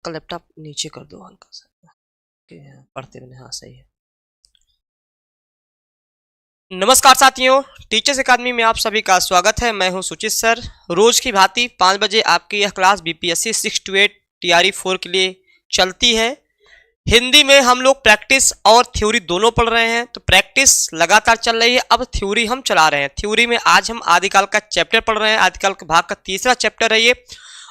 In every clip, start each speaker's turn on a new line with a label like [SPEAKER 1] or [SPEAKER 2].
[SPEAKER 1] का लैपटॉप नीचे कर दो हल्का सा, पढ़ते बने। हाँ सही है। नमस्कार साथियों, टीचर्स एकेडमी में आप सभी का स्वागत है। मैं हूं सुचित सर। रोज की भांति 5 बजे आपकी यह क्लास बीपीएससी 6 to 8 टीआरई 4 के लिए चलती है। हिंदी में हम लोग प्रैक्टिस और थ्योरी दोनों पढ़ रहे हैं, तो प्रैक्टिस लगातार चल रही है, अब थ्योरी हम चला रहे हैं। थ्योरी में आज हम आदिकाल का चैप्टर पढ़ रहे हैं। आदिकाल के भाग का तीसरा चैप्टर है ये।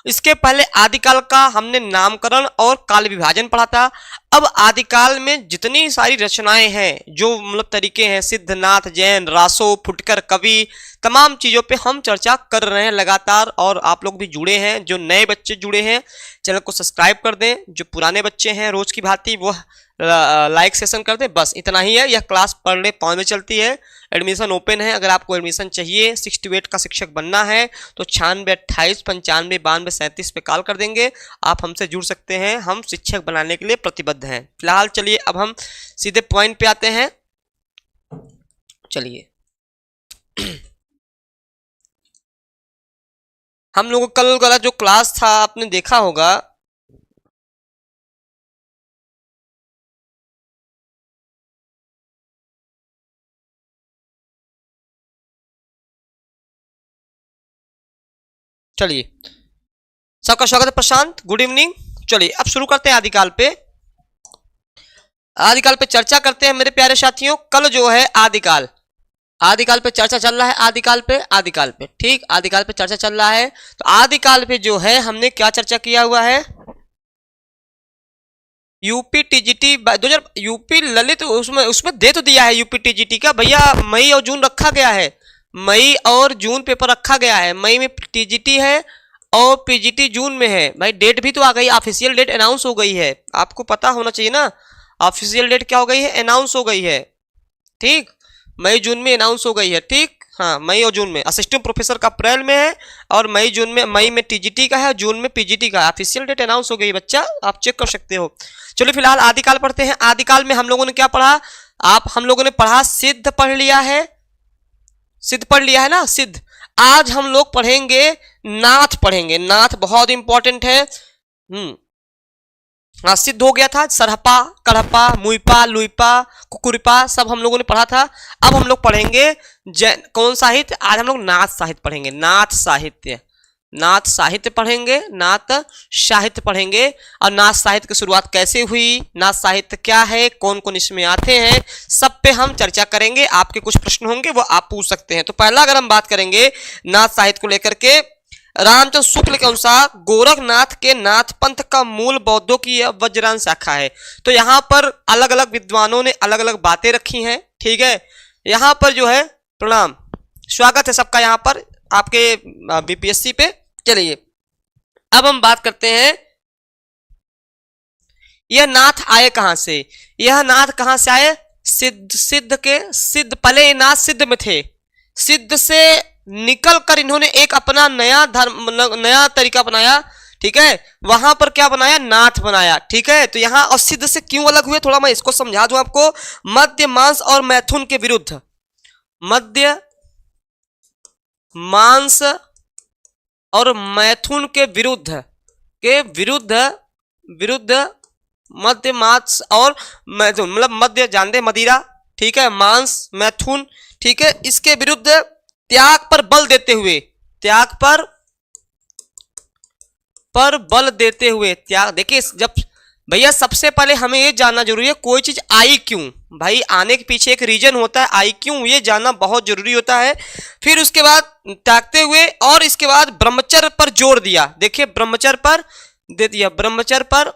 [SPEAKER 1] इसके पहले आदिकाल का हमने नामकरण और काल विभाजन पढ़ा था। अब आदिकाल में जितनी सारी रचनाएं हैं, जो मतलब तरीके हैं, सिद्धनाथ, जैन, रासो, फुटकर, कवि, तमाम चीजों पे हम चर्चा कर रहे हैं लगातार। और आप लोग भी जुड़े हैं, जो नए बच्चे जुड़े हैं चैनल को सब्सक्राइब कर दें, जो पुराने बच्चे हैं रोज की भांति वो लाइक सेशन कर दें। बस इतना ही है। यह क्लास पर डे 5 में चलती है। एडमिशन ओपन है। अगर आपको एडमिशन चाहिए, 6 to 8 का शिक्षक बनना है तो 96 28 95 92 37 पे कॉल कर देंगे। आप हमसे जुड़ सकते हैं। हम शिक्षक बनाने के लिए प्रतिबद्ध हैं। फिलहाल चलिए अब हम सीधे पॉइंट पे आते हैं। चलिए हम लोगों कल वाला जो क्लास था आपने देखा होगा। चलिए, सबका स्वागत है। प्रशांत, गुड इवनिंग। चलिए अब शुरू करते हैं आदिकाल पे। आदिकाल पे चर्चा करते हैं मेरे प्यारे साथियों। कल जो है आदिकाल पे चर्चा चल रहा है। आदिकाल पे ठीक, आदिकाल पे चर्चा चल रहा है। तो आदिकाल पे जो है हमने क्या चर्चा किया हुआ है, यूपी टीजीटी 2000 यूपी ललित, उसमें दे तो दिया है यूपी टीजीटी का भैया। मई और जून रखा गया है, मई और जून पेपर रखा गया है। मई में टीजीटी है और पीजीटी जून में है। भाई डेट भी तो आ गई, ऑफिशियल डेट अनाउंस हो गई है। आपको पता होना चाहिए ना, ऑफिशियल डेट क्या हो गई है, अनाउंस हो गई है। ठीक, मई जून में अनाउंस हो गई है। ठीक, हाँ मई और जून में। असिस्टेंट प्रोफेसर का अप्रैल में है और मई में टीजीटी का है, जून में पीजीटी का। ऑफिशियल डेट अनाउंस हो गई बच्चा, आप चेक कर सकते हो। चलो फिलहाल आदिकाल पढ़ते हैं। आदिकाल में हम लोगों ने क्या पढ़ा, हम लोगों ने पढ़ा सिद्ध पढ़ लिया है, सिद्ध पढ़ लिया है ना, सिद्ध। आज हम लोग पढ़ेंगे नाथ, पढ़ेंगे नाथ, बहुत इंपॉर्टेंट है। हाँ सिद्ध हो गया था, सरहपा, कड़हपा, मुइपा, लुइपा, कुकुरिपा सब हम लोगों ने पढ़ा था। अब हम लोग पढ़ेंगे कौन साहित्य, आज हम लोग नाथ साहित्य पढ़ेंगे। नाथ साहित्य, नाथ साहित्य पढ़ेंगे, नाथ साहित्य पढ़ेंगे। और नाथ साहित्य की शुरुआत कैसे हुई, नाथ साहित्य क्या है, कौन कौन इसमें आते हैं, सब पे हम चर्चा करेंगे। आपके कुछ प्रश्न होंगे वो आप पूछ सकते हैं। तो पहला अगर हम बात करेंगे नाथ साहित्य को लेकर के, रामचंद्र शुक्ल के अनुसार गोरखनाथ के नाथ पंथ का मूल बौद्धों की वज्रांश शाखा है। तो यहाँ पर अलग अलग विद्वानों ने अलग अलग बातें रखी हैं। ठीक है, यहाँ पर जो है, प्रणाम, स्वागत है सबका यहाँ पर आपके बीपीएससी पे। चलिए अब हम बात करते हैं, यह नाथ आए कहां से, यह नाथ कहां से आए, सिद्ध पहले ये नाथ सिद्ध में थे। सिद्ध से निकल कर इन्होंने एक अपना नया धर्म, नया तरीका बनाया। ठीक है, वहां पर क्या बनाया, नाथ बनाया। ठीक है, तो यहां और सिद्ध से क्यों अलग हुए, थोड़ा मैं इसको समझा दूं आपको। मध्य मांस और मैथुन के विरुद्ध, मध्य मांस और मैथुन के विरुद्ध, मध्य मांस और मैथुन, मतलब मध्य जानते मदिरा, ठीक है, मांस मैथुन, ठीक है, इसके विरुद्ध त्याग पर बल देते हुए, त्याग पर बल देते हुए, त्याग। देखिए जब भैया सबसे पहले हमें ये जानना जरूरी है कोई चीज आई क्यों, भाई आने के पीछे एक रीजन होता है, आई क्यों, ये जानना बहुत जरूरी होता है। फिर उसके बाद त्यागते हुए, और इसके बाद ब्रह्मचर्य पर जोर दिया। देखिए ब्रह्मचर्य पर दे दिया, ब्रह्मचर्य पर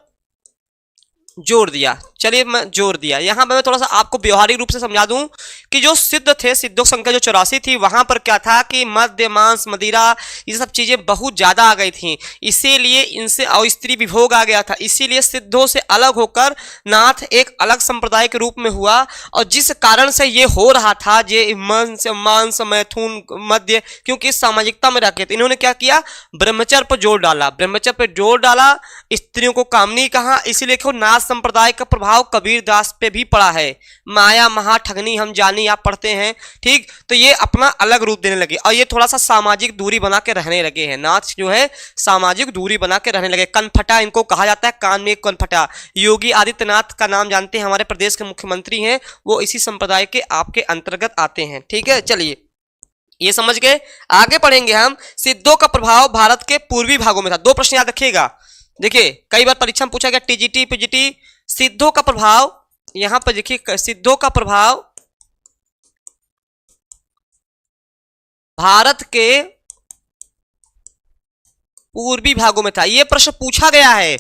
[SPEAKER 1] जोर दिया। चलिए मैं जोर दिया, यहां मैं थोड़ा सा आपको व्यवहारिक रूप से समझा दूं कि जो सिद्ध थे, सिद्धों की संख्या जो 84 थी, वहां पर क्या था कि मद्य मांस मदिरा ये सब चीजें बहुत ज्यादा आ गई थी, इसीलिए इनसे और स्त्री विभोग आ गया था। इसीलिए सिद्धों से अलग होकर नाथ एक अलग संप्रदाय के रूप में हुआ। और जिस कारण से ये हो रहा था, ये मांस मैथुन मध्य, क्योंकि सामाजिकता में रहते थे, इन्होंने क्या किया, ब्रह्मचर्य पर जोर डाला, ब्रह्मचर्य पर जोर डाला, स्त्रियों को कामनी कहा, इसीलिए नाथ नाथ संप्रदाय का प्रभाव कबीरदास पे भी पड़ा है। माया महा ठगनी हम जानी आप पढ़ते हैं, ठीक। तो ये अपना अलग रूप देने लगे और ये थोड़ा सा सामाजिक दूरी बना के रहने लगे हैं। नाथ जो है सामाजिक दूरी बना के रहने लगे। कनफटा इनको कहा जाता है, कान में कनफटा। योगी आदित्यनाथ का नाम जानते हैं, हमारे प्रदेश के मुख्यमंत्री हैं, वो इसी संप्रदाय के आपके अंतर्गत आते हैं, ठीक है। चलिए ये समझ गए, आगे पढ़ेंगे हम। सिद्धों का प्रभाव भारत के पूर्वी भागों में था। दो प्रश्न याद रखिएगा, देखिए कई बार परीक्षा में पूछा गया टीजीटी पीजीटी। सिद्धों का प्रभाव, यहां पर देखिए सिद्धों का प्रभाव भारत के पूर्वी भागों में था। यह प्रश्न पूछा गया है,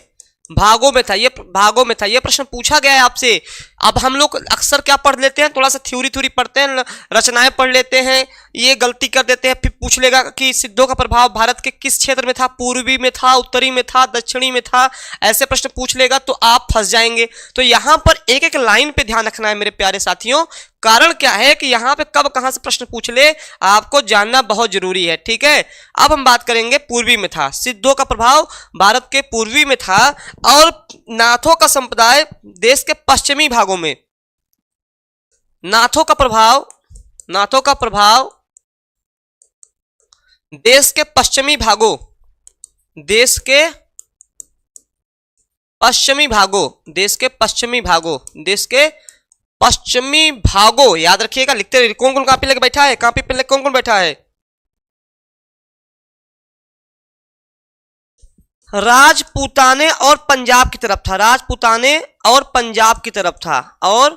[SPEAKER 1] भागों में था, ये भागों में था, ये प्रश्न पूछा गया है आपसे। अब हम लोग अक्सर क्या पढ़ लेते हैं, थोड़ा सा थ्योरी पढ़ते हैं, रचनाएं पढ़ लेते हैं, ये गलती कर देते हैं। फिर पूछ लेगा कि सिद्धों का प्रभाव भारत के किस क्षेत्र में था, पूर्वी में था, उत्तरी में था, दक्षिणी में था, ऐसे प्रश्न पूछ लेगा तो आप फंस जाएंगे। तो यहां पर एक एक लाइन पे ध्यान रखना है मेरे प्यारे साथियों। कारण क्या है कि यहां पे कब कहां से प्रश्न पूछ ले आपको जानना बहुत जरूरी है, ठीक है। अब हम बात करेंगे पूर्वी में था। सिद्धों का प्रभाव भारत के पूर्वी में था और नाथों का संप्रदाय देश के पश्चिमी भागों में। नाथों का प्रभाव देश के पश्चिमी भागों, देश के पश्चिमी भागों, याद रखिएगा, लिखते रहिए। कौन कौन कॉपी लेके बैठा है, कॉपी पे कौन कौन बैठा है? राजपूताने और पंजाब की तरफ था, राजपूताने और पंजाब की तरफ था, और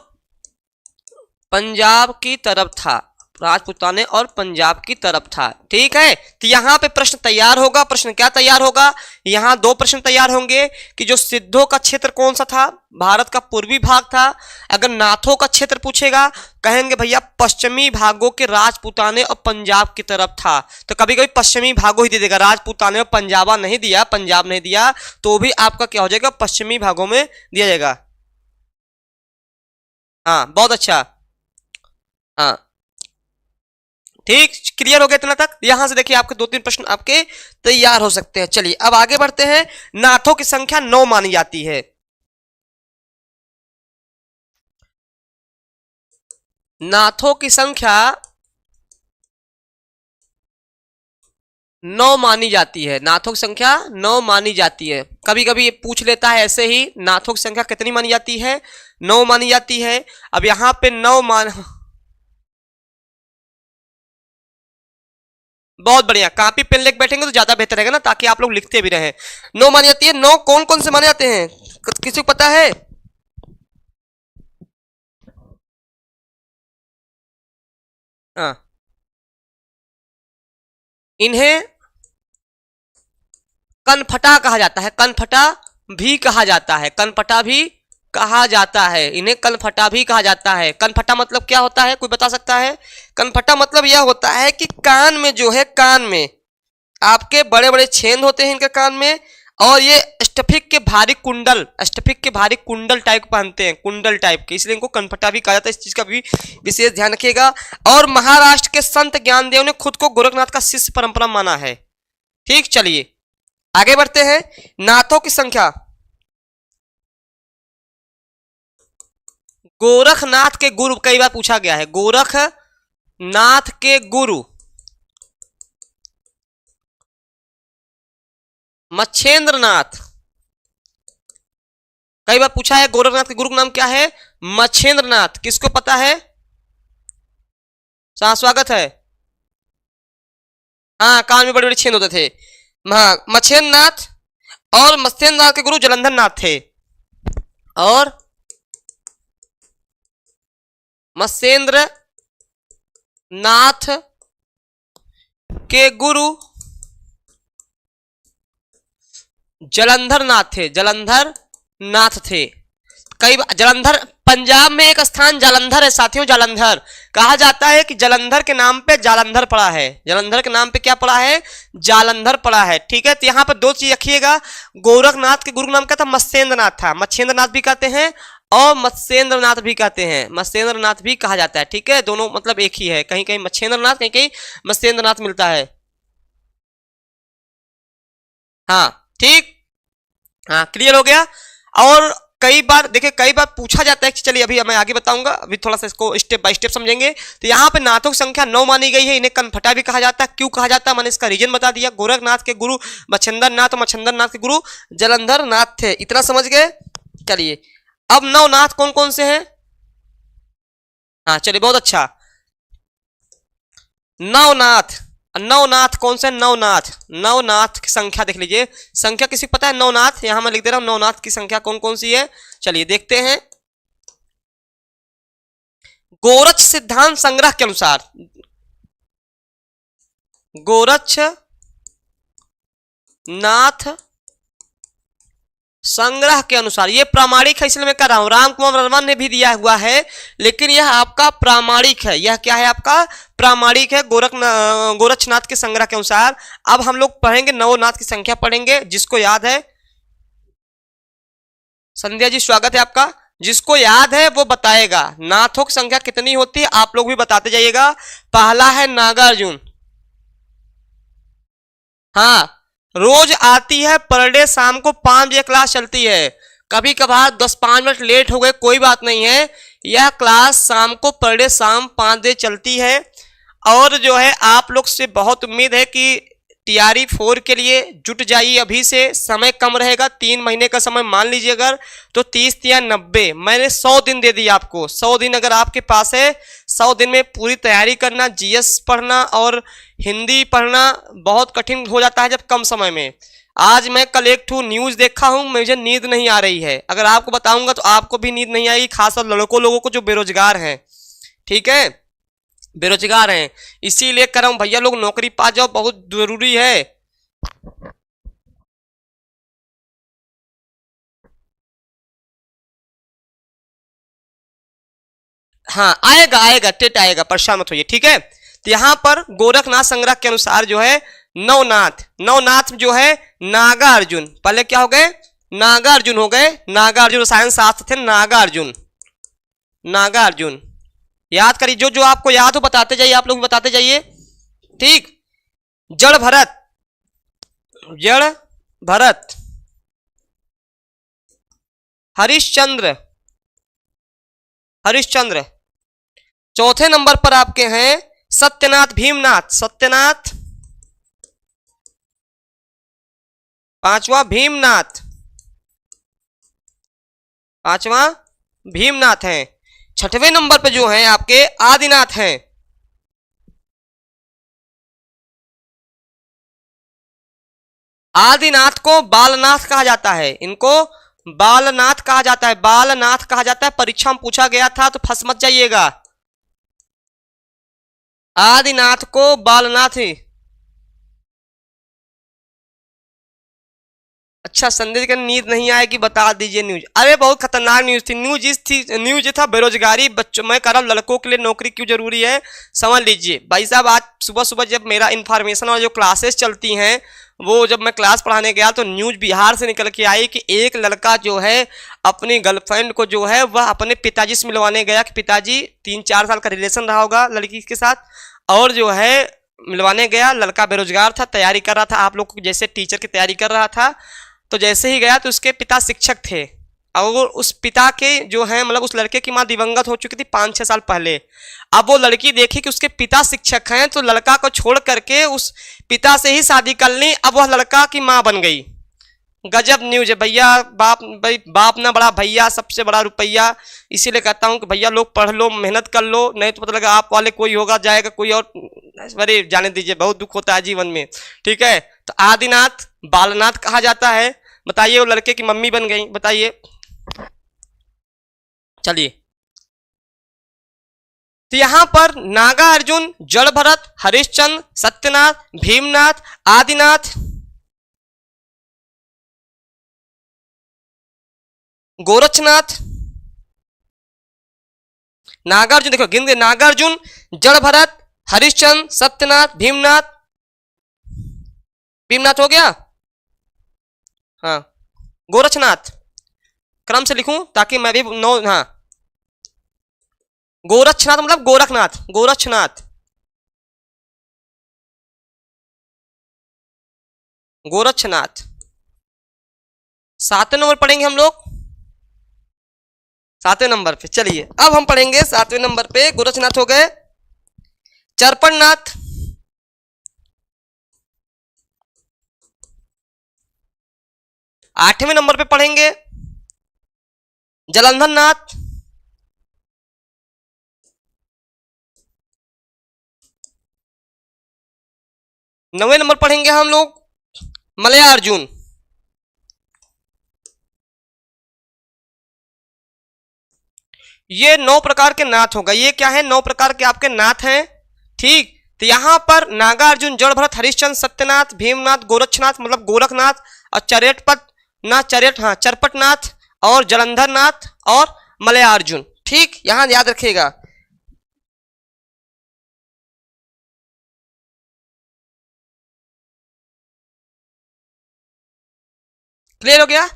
[SPEAKER 1] पंजाब की तरफ था, राजपूताने और पंजाब की तरफ था, ठीक है। तो यहां पे प्रश्न तैयार होगा। प्रश्न क्या तैयार होगा, यहां दो प्रश्न तैयार होंगे कि जो सिद्धों का क्षेत्र कौन सा था, भारत का पूर्वी भाग था। अगर नाथों का क्षेत्र पूछेगा कहेंगे भैया पश्चिमी भागों के राजपूताने और पंजाब की तरफ था। तो कभी कभी पश्चिमी भागों ही दे देगा, राजपूताने और पंजाब नहीं दिया, तो भी आपका क्या हो जाएगा, पश्चिमी भागों में दिया जाएगा। हाँ बहुत अच्छा, हाँ ठीक, क्लियर हो गया इतना तक। यहां से देखिए आपके दो तीन प्रश्न आपके तैयार हो सकते हैं। चलिए अब आगे बढ़ते हैं। नाथों की संख्या 9 मानी जाती है। नाथों की संख्या 9 मानी जाती है, नाथों की संख्या 9 मानी जाती है। कभी कभी ये पूछ लेता है ऐसे ही, नाथों की संख्या कितनी मानी जाती है, 9 मानी जाती है। अब यहां पे 9 बहुत बढ़िया, कॉपी पेन लेके बैठेंगे तो ज्यादा बेहतर रहेगा ना, ताकि आप लोग लिखते भी रहें। 9 मानी जाती है। 9 कौन कौन से माने जाते हैं, किसी को पता है? हाँ, इन्हें कनफटा कहा जाता है, कनफटा भी कहा जाता है, कनफटा भी कहा जाता है, इन्हें कनफटा भी कहा जाता है। कनफटा मतलब क्या होता है, कोई बता सकता है? कनफटा मतलब यह होता है कि कान में जो है, कान में आपके बड़े बड़े छेद होते हैं इनके कान में, और ये स्टफिक के भारी कुंडल टाइप पहनते हैं, कुंडल टाइप के, इसलिए इनको कनफटा भी कहा जाता है। इस चीज का भी विशेष ध्यान रखिएगा। और महाराष्ट्र के संत ज्ञानदेव ने खुद को गोरखनाथ का शिष्य परंपरा माना है, ठीक। चलिए आगे बढ़ते हैं। नाथों की संख्या, गोरखनाथ के गुरु, कई बार पूछा गया है, गोरखनाथ के गुरु मच्छेंद्रनाथ, कई बार पूछा है गोरखनाथ के गुरु का नाम क्या है, मच्छेंद्रनाथ। किसको पता है? स्वागत है। हाँ, कान में बड़े बड़े छेद होते थे, मच्छेंद्रनाथ। और मत्स्येंद्रनाथ के गुरु जलंधर नाथ थे, और मत्स्येंद्र नाथ के गुरु जलंधर नाथ थे। कई जलंधर, पंजाब में एक स्थान जालंधर है साथियों, जालंधर कहा जाता है कि जलंधर के नाम पे जालंधर पड़ा है, जलंधर के नाम पे क्या पड़ा है, जालंधर पड़ा है, ठीक है। तो यहां पर दो चीज रखिएगा, गोरखनाथ के गुरु नाम क्या था, मत्स्येंद्रनाथ था, मच्छेंद्रनाथ भी कहते हैं और मत्स्येंद्रनाथ भी कहते हैं, मत्स्येंद्रनाथ भी कहा जाता है, ठीक है। दोनों मतलब एक ही है, कहीं कहीं मच्छेंद्रनाथ, कहीं कहीं मत्स्येंद्रनाथ मिलता है। हाँ ठीक, हाँ क्लियर हो गया। और कई बार देखिए, कई बार पूछा जाता है कि चलिए अभी मैं आगे बताऊंगा, अभी थोड़ा सा इसको स्टेप बाय स्टेप समझेंगे। तो यहाँ पे नाथों की संख्या 9 मानी गई है। इन्हें कनफटा भी कहा जाता है। क्यों कहा जाता है मैंने इसका रीजन बता दिया। गोरखनाथ के गुरु मच्छिंद्र नाथ और मच्छिंद्र नाथ के गुरु जलंधर नाथ थे। इतना समझ गए। चलिए अब नवनाथ कौन कौन से हैं। हाँ चलिए बहुत अच्छा। नवनाथ, नवनाथ कौन से। नवनाथ, नवनाथ की संख्या देख लीजिए। संख्या किसी को पता है नवनाथ। यहां मैं लिख दे रहा हूं नवनाथ की संख्या कौन कौन सी है। चलिए देखते हैं। गोरक्ष सिद्धांत संग्रह के अनुसार, गोरक्ष नाथ संग्रह के अनुसार, ये प्रामाणिक है इसलिए मैं कर रहा हूं। राम कुमार वर्मा ने भी दिया हुआ है लेकिन यह आपका प्रामाणिक है। यह क्या है आपका प्रामाणिक है गोरक्षनाथ के संग्रह के अनुसार। अब हम लोग पढ़ेंगे नवनाथ की संख्या पढ़ेंगे। जिसको याद है, संध्या जी स्वागत है आपका। जिसको याद है वो बताएगा नाथों की संख्या कितनी होती है। आप लोग भी बताते जाइएगा। पहला है नागार्जुन। हाँ रोज आती है पर डे, शाम को 5 बजे क्लास चलती है। कभी कभार 10-5 मिनट लेट हो गए कोई बात नहीं है। यह क्लास शाम को पर डे शाम 5 बजे चलती है। और जो है आप लोग से बहुत उम्मीद है कि टीआरई 4 के लिए जुट जाइए अभी से। समय कम रहेगा, 3 महीने का समय मान लीजिए अगर, तो 30 या 90, मैंने 100 दिन दे दिया आपको। 100 दिन अगर आपके पास है, 100 दिन में पूरी तैयारी करना। जीएस पढ़ना और हिंदी पढ़ना बहुत कठिन हो जाता है जब कम समय में। आज मैं कल एक ठू न्यूज देखा हूं, मुझे नींद नहीं आ रही है। अगर आपको बताऊंगा तो आपको भी नींद नहीं आएगी, खासकर लड़कों लोगों को जो बेरोजगार हैं। ठीक है, बेरोजगार हैं, इसीलिए कर रहा हूं भैया लोग नौकरी पा जाओ, बहुत जरूरी है। हाँ आएगा आएगा, टेट आएगा, परेशान मत होइए। ठीक है, तो यहां पर गोरखनाथ संग्रह के अनुसार जो है नवनाथ, नवनाथ जो है नागार्जुन। पहले क्या हो गए, नागार्जुन हो गए। नागार्जुन रसायन शास्त्र थे, नागार्जुन, नागार्जुन। याद करिए, जो जो आपको याद हो बताते जाइए, आप लोग बताते जाइए। ठीक, जड़ भरत, जड़ भरत, हरिश्चंद्र, हरिश्चंद्र। चौथे नंबर पर आपके हैं सत्यनाथ भीमनाथ, सत्यनाथ। पांचवा भीमनाथ, पांचवा भीमनाथ है। छठवें नंबर पे जो है आपके आदिनाथ हैं। आदिनाथ को बालनाथ कहा जाता है, इनको बालनाथ कहा जाता है, बालनाथ कहा जाता है। परीक्षा में पूछा गया था तो फंस मत जाइएगा। आदिनाथ को बालनाथ ही। अच्छा संदेश का नींद नहीं आएगी, बता दीजिए न्यूज। अरे बहुत खतरनाक न्यूज थी। न्यूज था बेरोजगारी बच्चों। मैं कह रहा हूँ लड़कों के लिए नौकरी क्यों जरूरी है, समझ लीजिए भाई साहब। आज सुबह सुबह जब मेरा इन्फॉर्मेशन और जो क्लासेस चलती हैं, वो जब मैं क्लास पढ़ाने गया तो न्यूज बिहार से निकल के आई कि एक लड़का जो है अपनी गर्लफ्रेंड को जो है वह अपने पिताजी से मिलवाने गया। कि पिताजी 3-4 साल का रिलेशन रहा होगा लड़की के साथ, और जो है मिलवाने गया। लड़का बेरोजगार था, तैयारी कर रहा था आप लोग जैसे टीचर की तैयारी कर रहा था। तो जैसे ही गया तो उसके पिता शिक्षक थे, और उस पिता के जो है मतलब उस लड़के की माँ दिवंगत हो चुकी थी 5-6 साल पहले। अब वो लड़की देखी कि उसके पिता शिक्षक हैं, तो लड़का को छोड़ करके उस पिता से ही शादी कर ली। अब वह लड़का की माँ बन गई। गजब न्यूज है भैया। बाप भाई, बाप ना बड़ा भैया, सबसे बड़ा रुपया। इसीलिए कहता हूँ कि भैया लोग पढ़ लो, मेहनत कर लो, नहीं तो पता लगा आप वाले कोई होगा जाएगा कोई और। अरे जाने दीजिए, बहुत दुख होता है जीवन में। ठीक है, तो आदिनाथ बालनाथ कहा जाता है। बताइए, वो लड़के की मम्मी बन गई, बताइए। चलिए, तो यहां पर नागार्जुन, जड़ भरत, हरिश्चंद्र, सत्यनाथ, भीमनाथ, आदिनाथ, गोरक्षनाथ, नागार्जुन। देखो गिन गए, नागार्जुन, जड़ भरत, हरिश्चंद्र, सत्यनाथ, भीमनाथ। भीमनाथ हो गया। हाँ, गोरक्षनाथ क्रम से लिखूं ताकि मैं भी नो। हाँ, गोरक्षनाथ मतलब गोरखनाथ, गोरक्षनाथ, गोरक्षनाथ। 7वें नंबर पढ़ेंगे हम लोग 7वें नंबर पे। चलिए अब हम पढ़ेंगे 7वें नंबर पे गोरखनाथ हो गए, चरपड़नाथ, 8वें नंबर पे पढ़ेंगे जलंधर नाथ, 9वें नंबर पढ़ेंगे हम लोग मलयार्जुन, ये 9 प्रकार के नाथ होगा। ये क्या है, 9 प्रकार के आपके नाथ हैं, ठीक। तो यहां पर नागार्जुन, जड़ भरत, हरिश्चंद्र, सत्यनाथ, भीमनाथ, गोरक्षनाथ मतलब गोरखनाथ, और चरेटपट नाथ, चरपटनाथ और जलंधर नाथ और मलयार्जुन, ठीक। यहां याद रखिएगा। क्लियर हो गया?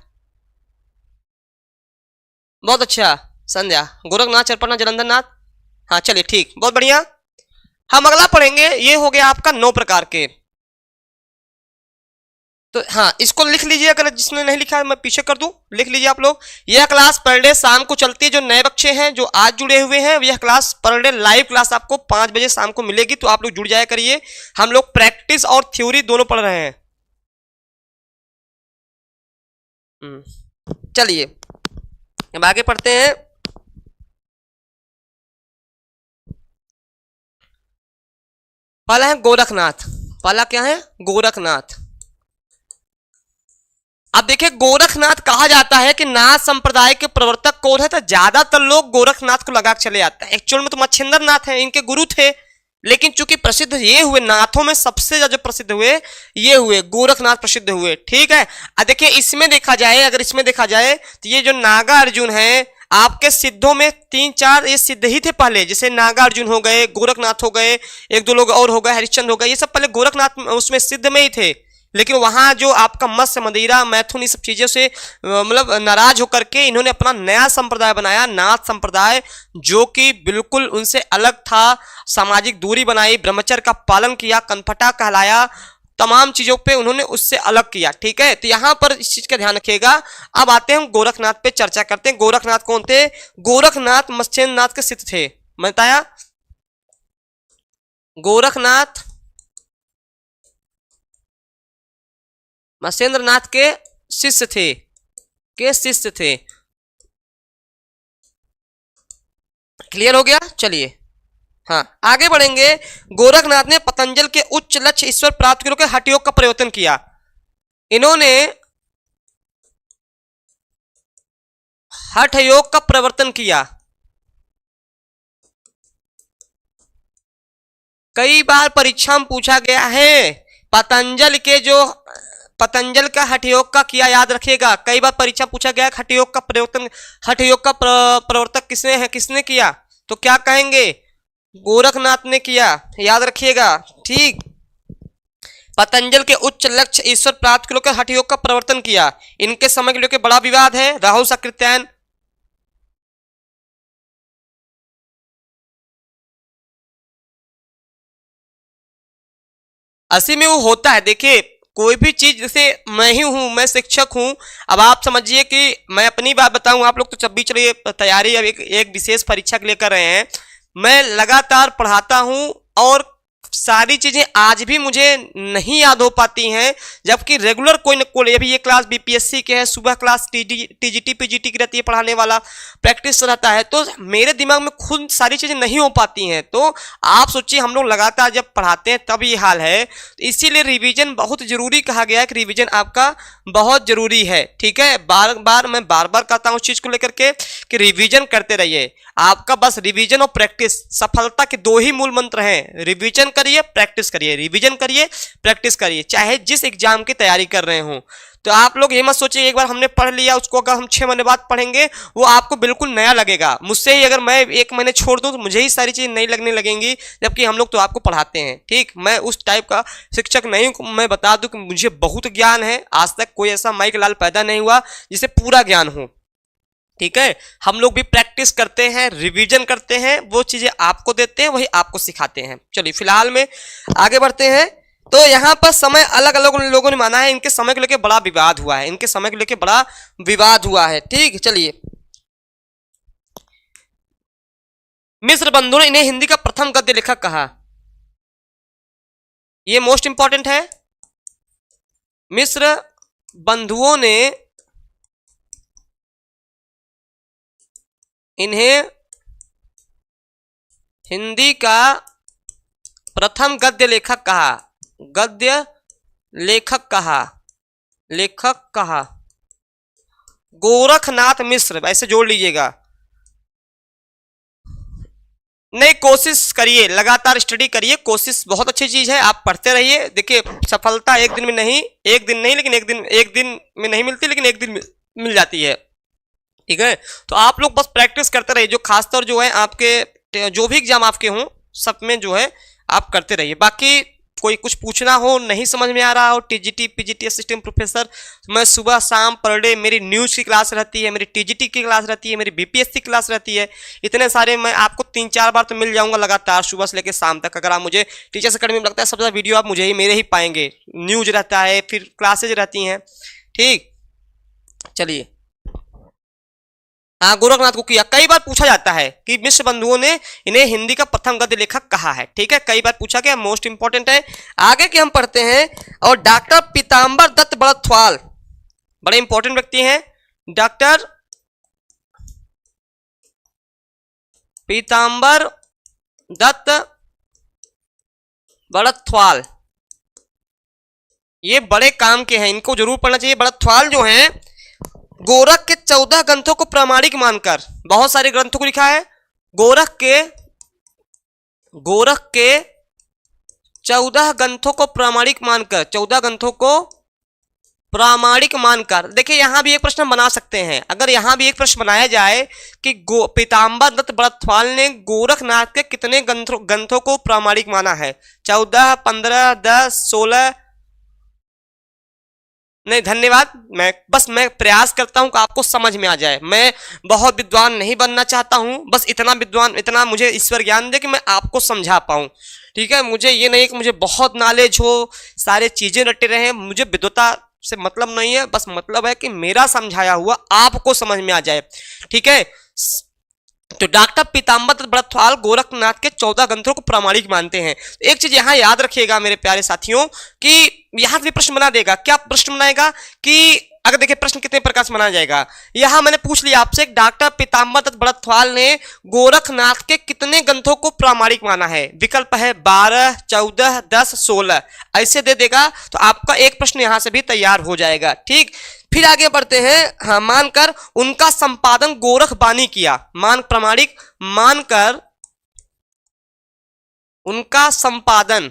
[SPEAKER 1] बहुत अच्छा संध्या, गोरखनाथ, चरपटनाथ, जलंधर नाथ। हाँ चलिए ठीक, बहुत बढ़िया। हम अगला पढ़ेंगे, ये हो गया आपका 9 प्रकार के। तो हाँ इसको लिख लीजिए, अगर जिसने नहीं लिखा है मैं पीछे कर दूं, लिख लीजिए आप लोग। यह क्लास पर डे शाम को चलती है। जो नए बच्चे हैं जो आज जुड़े हुए हैं, यह class per day live class आपको 5 बजे शाम को मिलेगी, तो आप लोग जुड़ जाया करिए। हम लोग प्रैक्टिस और थ्योरी दोनों पढ़ रहे हैं। चलिए अब आगे पढ़ते हैं। पहला है गोरखनाथ, पहला क्या है, गोरखनाथ। अब देखिए गोरखनाथ कहा जाता है कि नाथ संप्रदाय के प्रवर्तक कौन है, तो ज्यादातर लोग गोरखनाथ को लगा चले जाते हैं। एक्चुअल में तो मच्छिंद्र नाथ हैं, इनके गुरु थे, लेकिन चूंकि प्रसिद्ध ये हुए, नाथों में सबसे ज्यादा प्रसिद्ध हुए ये हुए, गोरखनाथ प्रसिद्ध हुए, ठीक है। अब देखिए इसमें देखा जाए, अगर इसमें देखा जाए तो ये जो नागार्जुन है आपके सिद्धों में 3-4 ये सिद्ध ही थे पहले, जैसे नागार्जुन हो गए, गोरखनाथ हो गए, 1-2 लोग और हो गए, हरिश्चंद्र हो गए, ये सब पहले गोरखनाथ उसमें सिद्ध में ही थे। लेकिन वहां जो आपका मत्स्य, मदिरा, मैथुन, ये सब चीजों से मतलब नाराज होकर के इन्होंने अपना नया संप्रदाय बनाया, नाथ संप्रदाय, जो कि बिल्कुल उनसे अलग था। सामाजिक दूरी बनाई, ब्रह्मचर्य का पालन किया, कनफटा कहलाया, तमाम चीजों पे उन्होंने उससे अलग किया, ठीक है। तो यहां पर इस चीज का ध्यान रखिएगा। अब आते हैं हम गोरखनाथ पे, चर्चा करते हैं। गोरखनाथ कौन थे? गोरखनाथ मत्स्येंद्र नाथ के सिद्ध थे, मैं बताया। गोरखनाथ मत्स्येंद्र नाथ के शिष्य थे, क्लियर हो गया? चलिए हाँ आगे बढ़ेंगे। गोरखनाथ ने पतंजल के उच्च लक्ष्य ईश्वर प्राप्त करके हठ योग का प्रवर्तन किया। इन्होंने हठ योग का प्रवर्तन किया। कई बार परीक्षा में पूछा गया है, पतंजल का हठ योग का किया, याद रखिएगा। कई बार परीक्षा पूछा गया हठ योग का प्रवर्तन, हठ योग का प्रवर्तक किसने है, किसने किया, तो क्या कहेंगे? गोरखनाथ ने किया, याद रखिएगा, ठीक। पतंजल के उच्च लक्ष्य ईश्वर प्राप्त के हठ योग का प्रवर्तन किया। इनके समय के लेकर बड़ा विवाद है। राहुल सकृत्यायन, असी में वो होता है। देखिए कोई भी चीज, जैसे मैं ही हूं, मैं शिक्षक हूं, अब आप समझिए कि मैं अपनी बात बताऊं, आप लोग तो जब भी चलिए तैयारी अब एक विशेष परीक्षा के लिए कर रहे हैं, मैं लगातार पढ़ाता हूं और सारी चीजें आज भी मुझे नहीं याद हो पाती हैं, जबकि रेगुलर कोई न कोई, अभी ये क्लास बीपीएससी के है, सुबह क्लास टीजीटी पीजीटी की रहती है, पढ़ाने वाला प्रैक्टिस रहता है, तो मेरे दिमाग में खुद सारी चीजें नहीं हो पाती हैं। तो आप सोचिए हम लोग लगातार जब पढ़ाते हैं तब ये हाल है, तो इसीलिए रिवीजन बहुत जरूरी कहा गया है कि रिवीजन आपका बहुत जरूरी है, ठीक है। मैं बार बार कहता हूं उस चीज को लेकर के कि रिवीजन करते रहिए। आपका बस रिवीजन और प्रैक्टिस सफलता के 2 ही मूल मंत्र हैं, रिवीजन करिए, प्रैक्टिस करिए, रिवीजन करिए, प्रैक्टिस करिए, चाहे जिस एग्जाम की तैयारी कर रहे हो। तो आप लोग ये मत सोचिए एक बार हमने पढ़ लिया, उसको अगर हम 6 महीने बाद पढ़ेंगे वो आपको बिल्कुल नया लगेगा। मुझसे ही अगर मैं 1 महीने छोड़ दूं तो मुझे ही सारी चीजें नई लगने लगेंगी, जबकि हम लोग तो आपको पढ़ाते हैं, ठीक। मैं उस टाइप का शिक्षक नहीं हूं। मैं बता दूं कि मुझे बहुत ज्ञान है, आज तक कोई ऐसा माइक लाल पैदा नहीं हुआ जिसे पूरा ज्ञान हो, ठीक है। हम लोग भी प्रैक्टिस करते हैं, रिवीजन करते हैं, वो चीजें आपको देते हैं, वही आपको सिखाते हैं। चलिए फिलहाल में आगे बढ़ते हैं। तो यहां पर समय अलग अलग लोगों ने माना है, इनके समय को लेकर बड़ा विवाद हुआ है, ठीक। चलिए मिस्र बंधुओं ने इन्हें हिंदी का प्रथम गद्य लेखक कहा। ये मोस्ट इंपॉर्टेंट है। मिस्र बंधुओं ने इन्हें हिंदी का प्रथम गद्य लेखक कहा। गद्य लेखक कहा, लेखक कहा गोरखनाथ मिश्र, ऐसे जोड़ लीजिएगा। नहीं, कोशिश करिए, लगातार स्टडी करिए, कोशिश बहुत अच्छी चीज है, आप पढ़ते रहिए। देखिए सफलता एक दिन में नहीं, लेकिन एक दिन में नहीं मिलती, लेकिन एक दिन मिल जाती है। ठीक है, तो आप लोग बस प्रैक्टिस करते रहिए। जो खासतौर जो है आपके जो भी एग्जाम आपके हों सब में जो है आप करते रहिए। बाकी कोई कुछ पूछना हो, नहीं समझ में आ रहा हो, टीजीटी पीजीटी असिस्टेंट प्रोफेसर, मैं सुबह शाम पर डे मेरी न्यूज़ की क्लास रहती है, मेरी टीजीटी की क्लास रहती है, मेरी बीपीएससी क्लास रहती है। इतने सारे मैं आपको 3-4 बार तो मिल जाऊंगा लगातार सुबह से लेकर शाम तक। अगर आप मुझे टीचर्स अकेडमी में लगता है सबसे ज़्यादा वीडियो आप मुझे ही मेरे ही पाएंगे। न्यूज रहता है, फिर क्लासेज रहती हैं। ठीक, चलिए। हाँ, गोरखनाथ को किया, कई बार पूछा जाता है कि मिश्र बंधुओं ने इन्हें हिंदी का प्रथम गद्य लेखक कहा है। ठीक है, कई बार पूछा गया, मोस्ट इंपॉर्टेंट है। आगे के हम पढ़ते हैं। और डॉक्टर पीताम्बर दत्त बड़थवाल बड़े इंपॉर्टेंट व्यक्ति हैं। डॉक्टर पीताम्बर दत्त बड़थवाल, ये बड़े काम के हैं, इनको जरूर पढ़ना चाहिए। बड़थवाल जो हैं गोरख के 14 ग्रंथों को प्रामाणिक मानकर, बहुत सारे ग्रंथों को लिखा है। गोरख के 14 ग्रंथों को प्रामाणिक मानकर, 14 ग्रंथों को प्रामाणिक मानकर। देखिए यहां भी एक प्रश्न बना सकते हैं। अगर यहां भी एक प्रश्न बनाया जाए कि पीताम्बर दत्त बड़थवाल ने गोरखनाथ के कितने ग्रंथों को प्रामाणिक माना है, 14, 15, 10, 16? नहीं, धन्यवाद। मैं प्रयास करता हूं कि आपको समझ में आ जाए। मैं बहुत विद्वान नहीं बनना चाहता हूं, बस इतना मुझे ईश्वर ज्ञान दे कि मैं आपको समझा पाऊं। ठीक है, मुझे ये नहीं कि मुझे बहुत नॉलेज हो, सारे चीजें रटे रहे, मुझे विद्वता से मतलब नहीं है। बस मतलब है कि मेरा समझाया हुआ आपको समझ में आ जाए। ठीक है, तो डॉक्टर पीताम्बर दत्त बड़थवाल गोरखनाथ के 14 ग्रंथों को प्रामाणिक मानते हैं। एक चीज यहां याद रखिएगा मेरे प्यारे साथियों कि यहां भी प्रश्न बना देगा। क्या प्रश्न बनाएगा कि अगर देखिए प्रश्न कितने प्रकार से बनाया जाएगा। यहां मैंने पूछ लिया आपसे, डॉक्टर पीताम्बर दत्त बड़थवाल ने गोरखनाथ के कितने ग्रंथों को प्रामाणिक माना है। विकल्प है 12, 14, 10, 16, ऐसे दे देगा तो आपका एक प्रश्न यहां से भी तैयार हो जाएगा। ठीक, फिर आगे बढ़ते हैं। हाँ, मानकर उनका संपादन गोरखबानी किया। प्रामाणिक मानकर उनका संपादन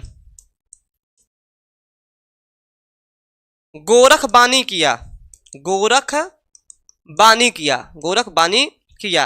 [SPEAKER 1] गोरखबानी किया, गोरखबानी किया।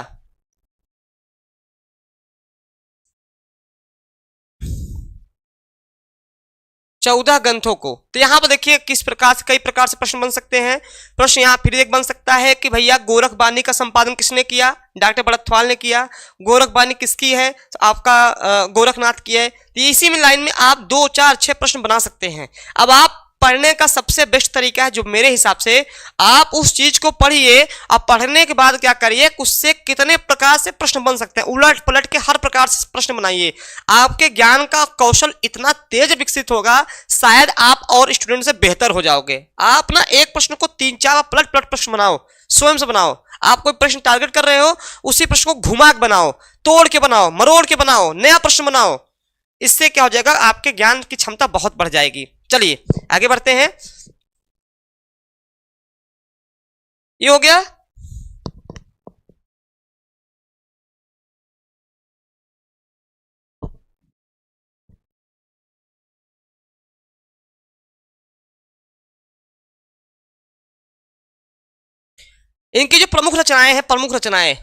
[SPEAKER 1] 14 ग्रंथों को। तो यहां पर देखिए किस प्रकार से, कई प्रकार से प्रश्न बन सकते हैं। प्रश्न यहां फिर एक बन सकता है कि भैया गोरखबानी का संपादन किसने किया, डॉक्टर बड़थवाल ने किया। गोरखबानी किसकी है, तो आपका गोरखनाथ की है। तो इसी में लाइन में आप 2, 4, 6 प्रश्न बना सकते हैं। अब आप पढ़ने का सबसे बेस्ट तरीका है जो मेरे हिसाब से, आप उस चीज को पढ़िए और पढ़ने के बाद क्या करिए, उससे कितने प्रकार से प्रश्न बन सकते हैं, उलट पलट के हर प्रकार से प्रश्न बनाइए। आपके ज्ञान का कौशल इतना तेज विकसित होगा, शायद आप और स्टूडेंट से बेहतर हो जाओगे। आप ना एक प्रश्न को 3-4 पलट पलट प्रश्न बनाओ, स्वयं से बनाओ। आप कोई प्रश्न टारगेट कर रहे हो, उसी प्रश्न को घुमा के बनाओ, तोड़ के बनाओ, मरोड़ के बनाओ, नया प्रश्न बनाओ। इससे क्या हो जाएगा, आपके ज्ञान की क्षमता बहुत बढ़ जाएगी। चलिए आगे बढ़ते हैं। ये हो गया। इनकी जो प्रमुख रचनाएं हैं, प्रमुख रचनाएं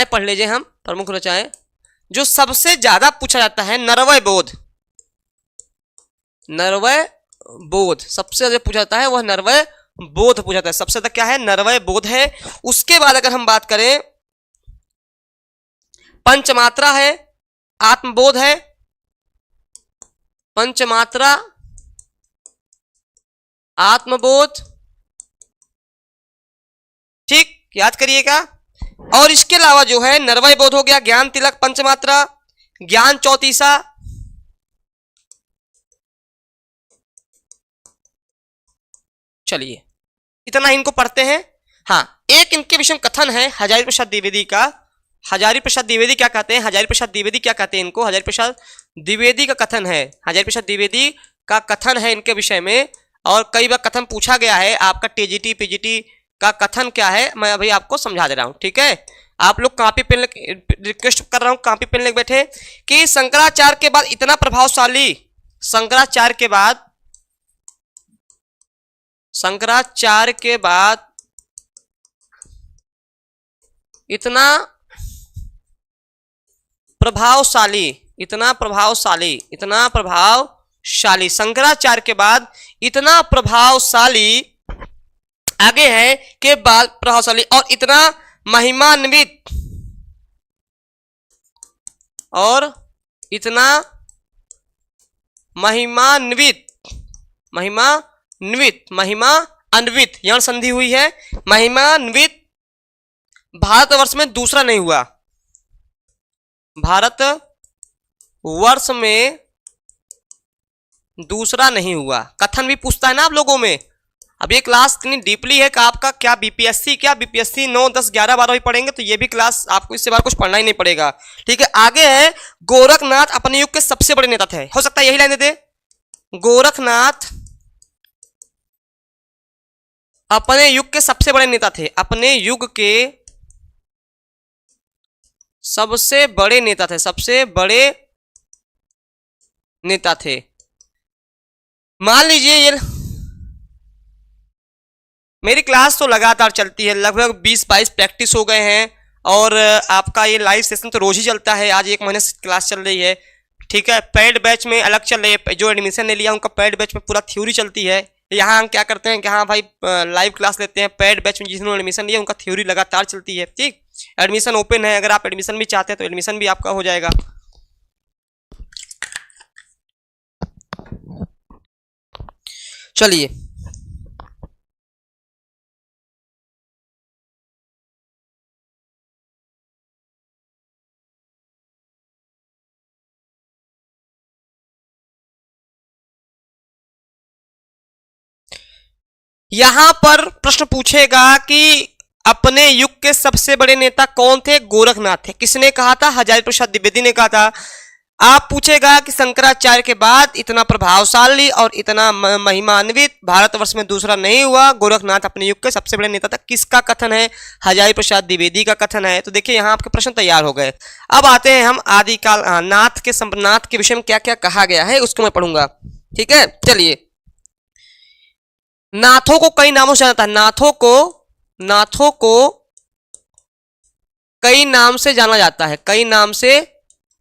[SPEAKER 1] पढ़ लीजिए हम। प्रमुख रचनाएं जो सबसे ज्यादा पूछा जाता है, नरवय बोध सबसे ज्यादा पूछा जाता है, वह नरवय बोध पूछा जाता है। सबसे ज्यादा क्या है, नरवय बोध है। उसके बाद अगर हम बात करें, पंचमात्रा है, आत्मबोध है, पंचमात्रा आत्मबोध, ठीक, याद करिएगा। और इसके अलावा जो है नरवय बोध हो गया, ज्ञान तिलक पंचमात्रा, ज्ञान चौतीसा, चलिए इतना इनको पढ़ते हैं। हाँ, एक इनके विषय कथन है हजारी प्रसाद द्विवेदी का। हजारी प्रसाद द्विवेदी क्या कहते हैं, हजारी प्रसाद द्विवेदी क्या कहते हैं इनको, हजारी प्रसाद द्विवेदी का कथन है, हजारी प्रसाद द्विवेदी का कथन है इनके विषय में। और कई बार कथन पूछा गया है आपका टीजीटी पीजीटी का कथन क्या है, मैं अभी आपको समझा दे रहा हूं, ठीक है। आप लोग कॉपी पेन, रिक्वेस्ट कर रहा हूं कॉपी पेन लेके बैठे कि शंकराचार्य के बाद इतना प्रभावशाली, शंकराचार्य के बाद, शंकराचार्य के बाद इतना प्रभावशाली, इतना प्रभावशाली, इतना प्रभावशाली, शंकराचार्य के बाद इतना प्रभावशाली आगे है के बाद प्रभावशाली और इतना महिमान्वित, और इतना महिमान्वित, महिमान्वित, महिमान्वित यहां संधि हुई है, महिमान्वित भारतवर्ष में दूसरा नहीं हुआ, भारत वर्ष में दूसरा नहीं हुआ। कथन भी पूछता है ना आप लोगों में। अब ये क्लास इतनी डीपली है कि आपका क्या बीपीएससी, क्या बीपीएससी 9, 10, 11, 12 भी पढ़ेंगे तो ये भी क्लास आपको इससे बाहर कुछ पढ़ना ही नहीं पड़ेगा, ठीक है। आगे है गोरखनाथ अपने युग के सबसे बड़े नेता थे, हो सकता है यही लाइन दे, गोरखनाथ अपने युग के सबसे बड़े नेता थे, अपने युग के सबसे बड़े नेता थे, सबसे बड़े नेता थे। मान लीजिए ये मेरी क्लास तो लगातार चलती है, लगभग 20-22 प्रैक्टिस हो गए हैं और आपका ये लाइव सेशन तो रोज ही चलता है, आज 1 महीने से क्लास चल रही है, ठीक है। पेड बैच में अलग चल रही है, जो एडमिशन ले लिया उनका पेड बैच में पूरा थ्योरी चलती है। यहाँ हम क्या करते हैं कि हाँ भाई लाइव क्लास लेते हैं, पेड बैच में जिन्होंने एडमिशन लिया उनका थ्योरी लगातार चलती है, ठीक। एडमिशन ओपन है, अगर आप एडमिशन भी चाहते हैं तो एडमिशन भी आपका हो जाएगा। चलिए यहां पर प्रश्न पूछेगा कि अपने युग के सबसे बड़े नेता कौन थे, गोरखनाथ थे। किसने कहा था, हजारी प्रसाद द्विवेदी ने कहा था। आप पूछेगा कि शंकराचार्य के बाद इतना प्रभावशाली और इतना महिमान्वित भारतवर्ष में दूसरा नहीं हुआ, गोरखनाथ अपने युग के सबसे बड़े नेता था। किसका कथन है, हजारी प्रसाद द्विवेदी का कथन है। तो देखिए यहाँ आपके प्रश्न तैयार हो गए। अब आते हैं हम आदिकाल नाथ के, नाथ के विषय में क्या क्या कहा गया है उसको मैं पढ़ूंगा, ठीक है। चलिए, नाथों को कई नामों से जाना जाता है, नाथों को कई नाम से जाना जाता है, कई नाम से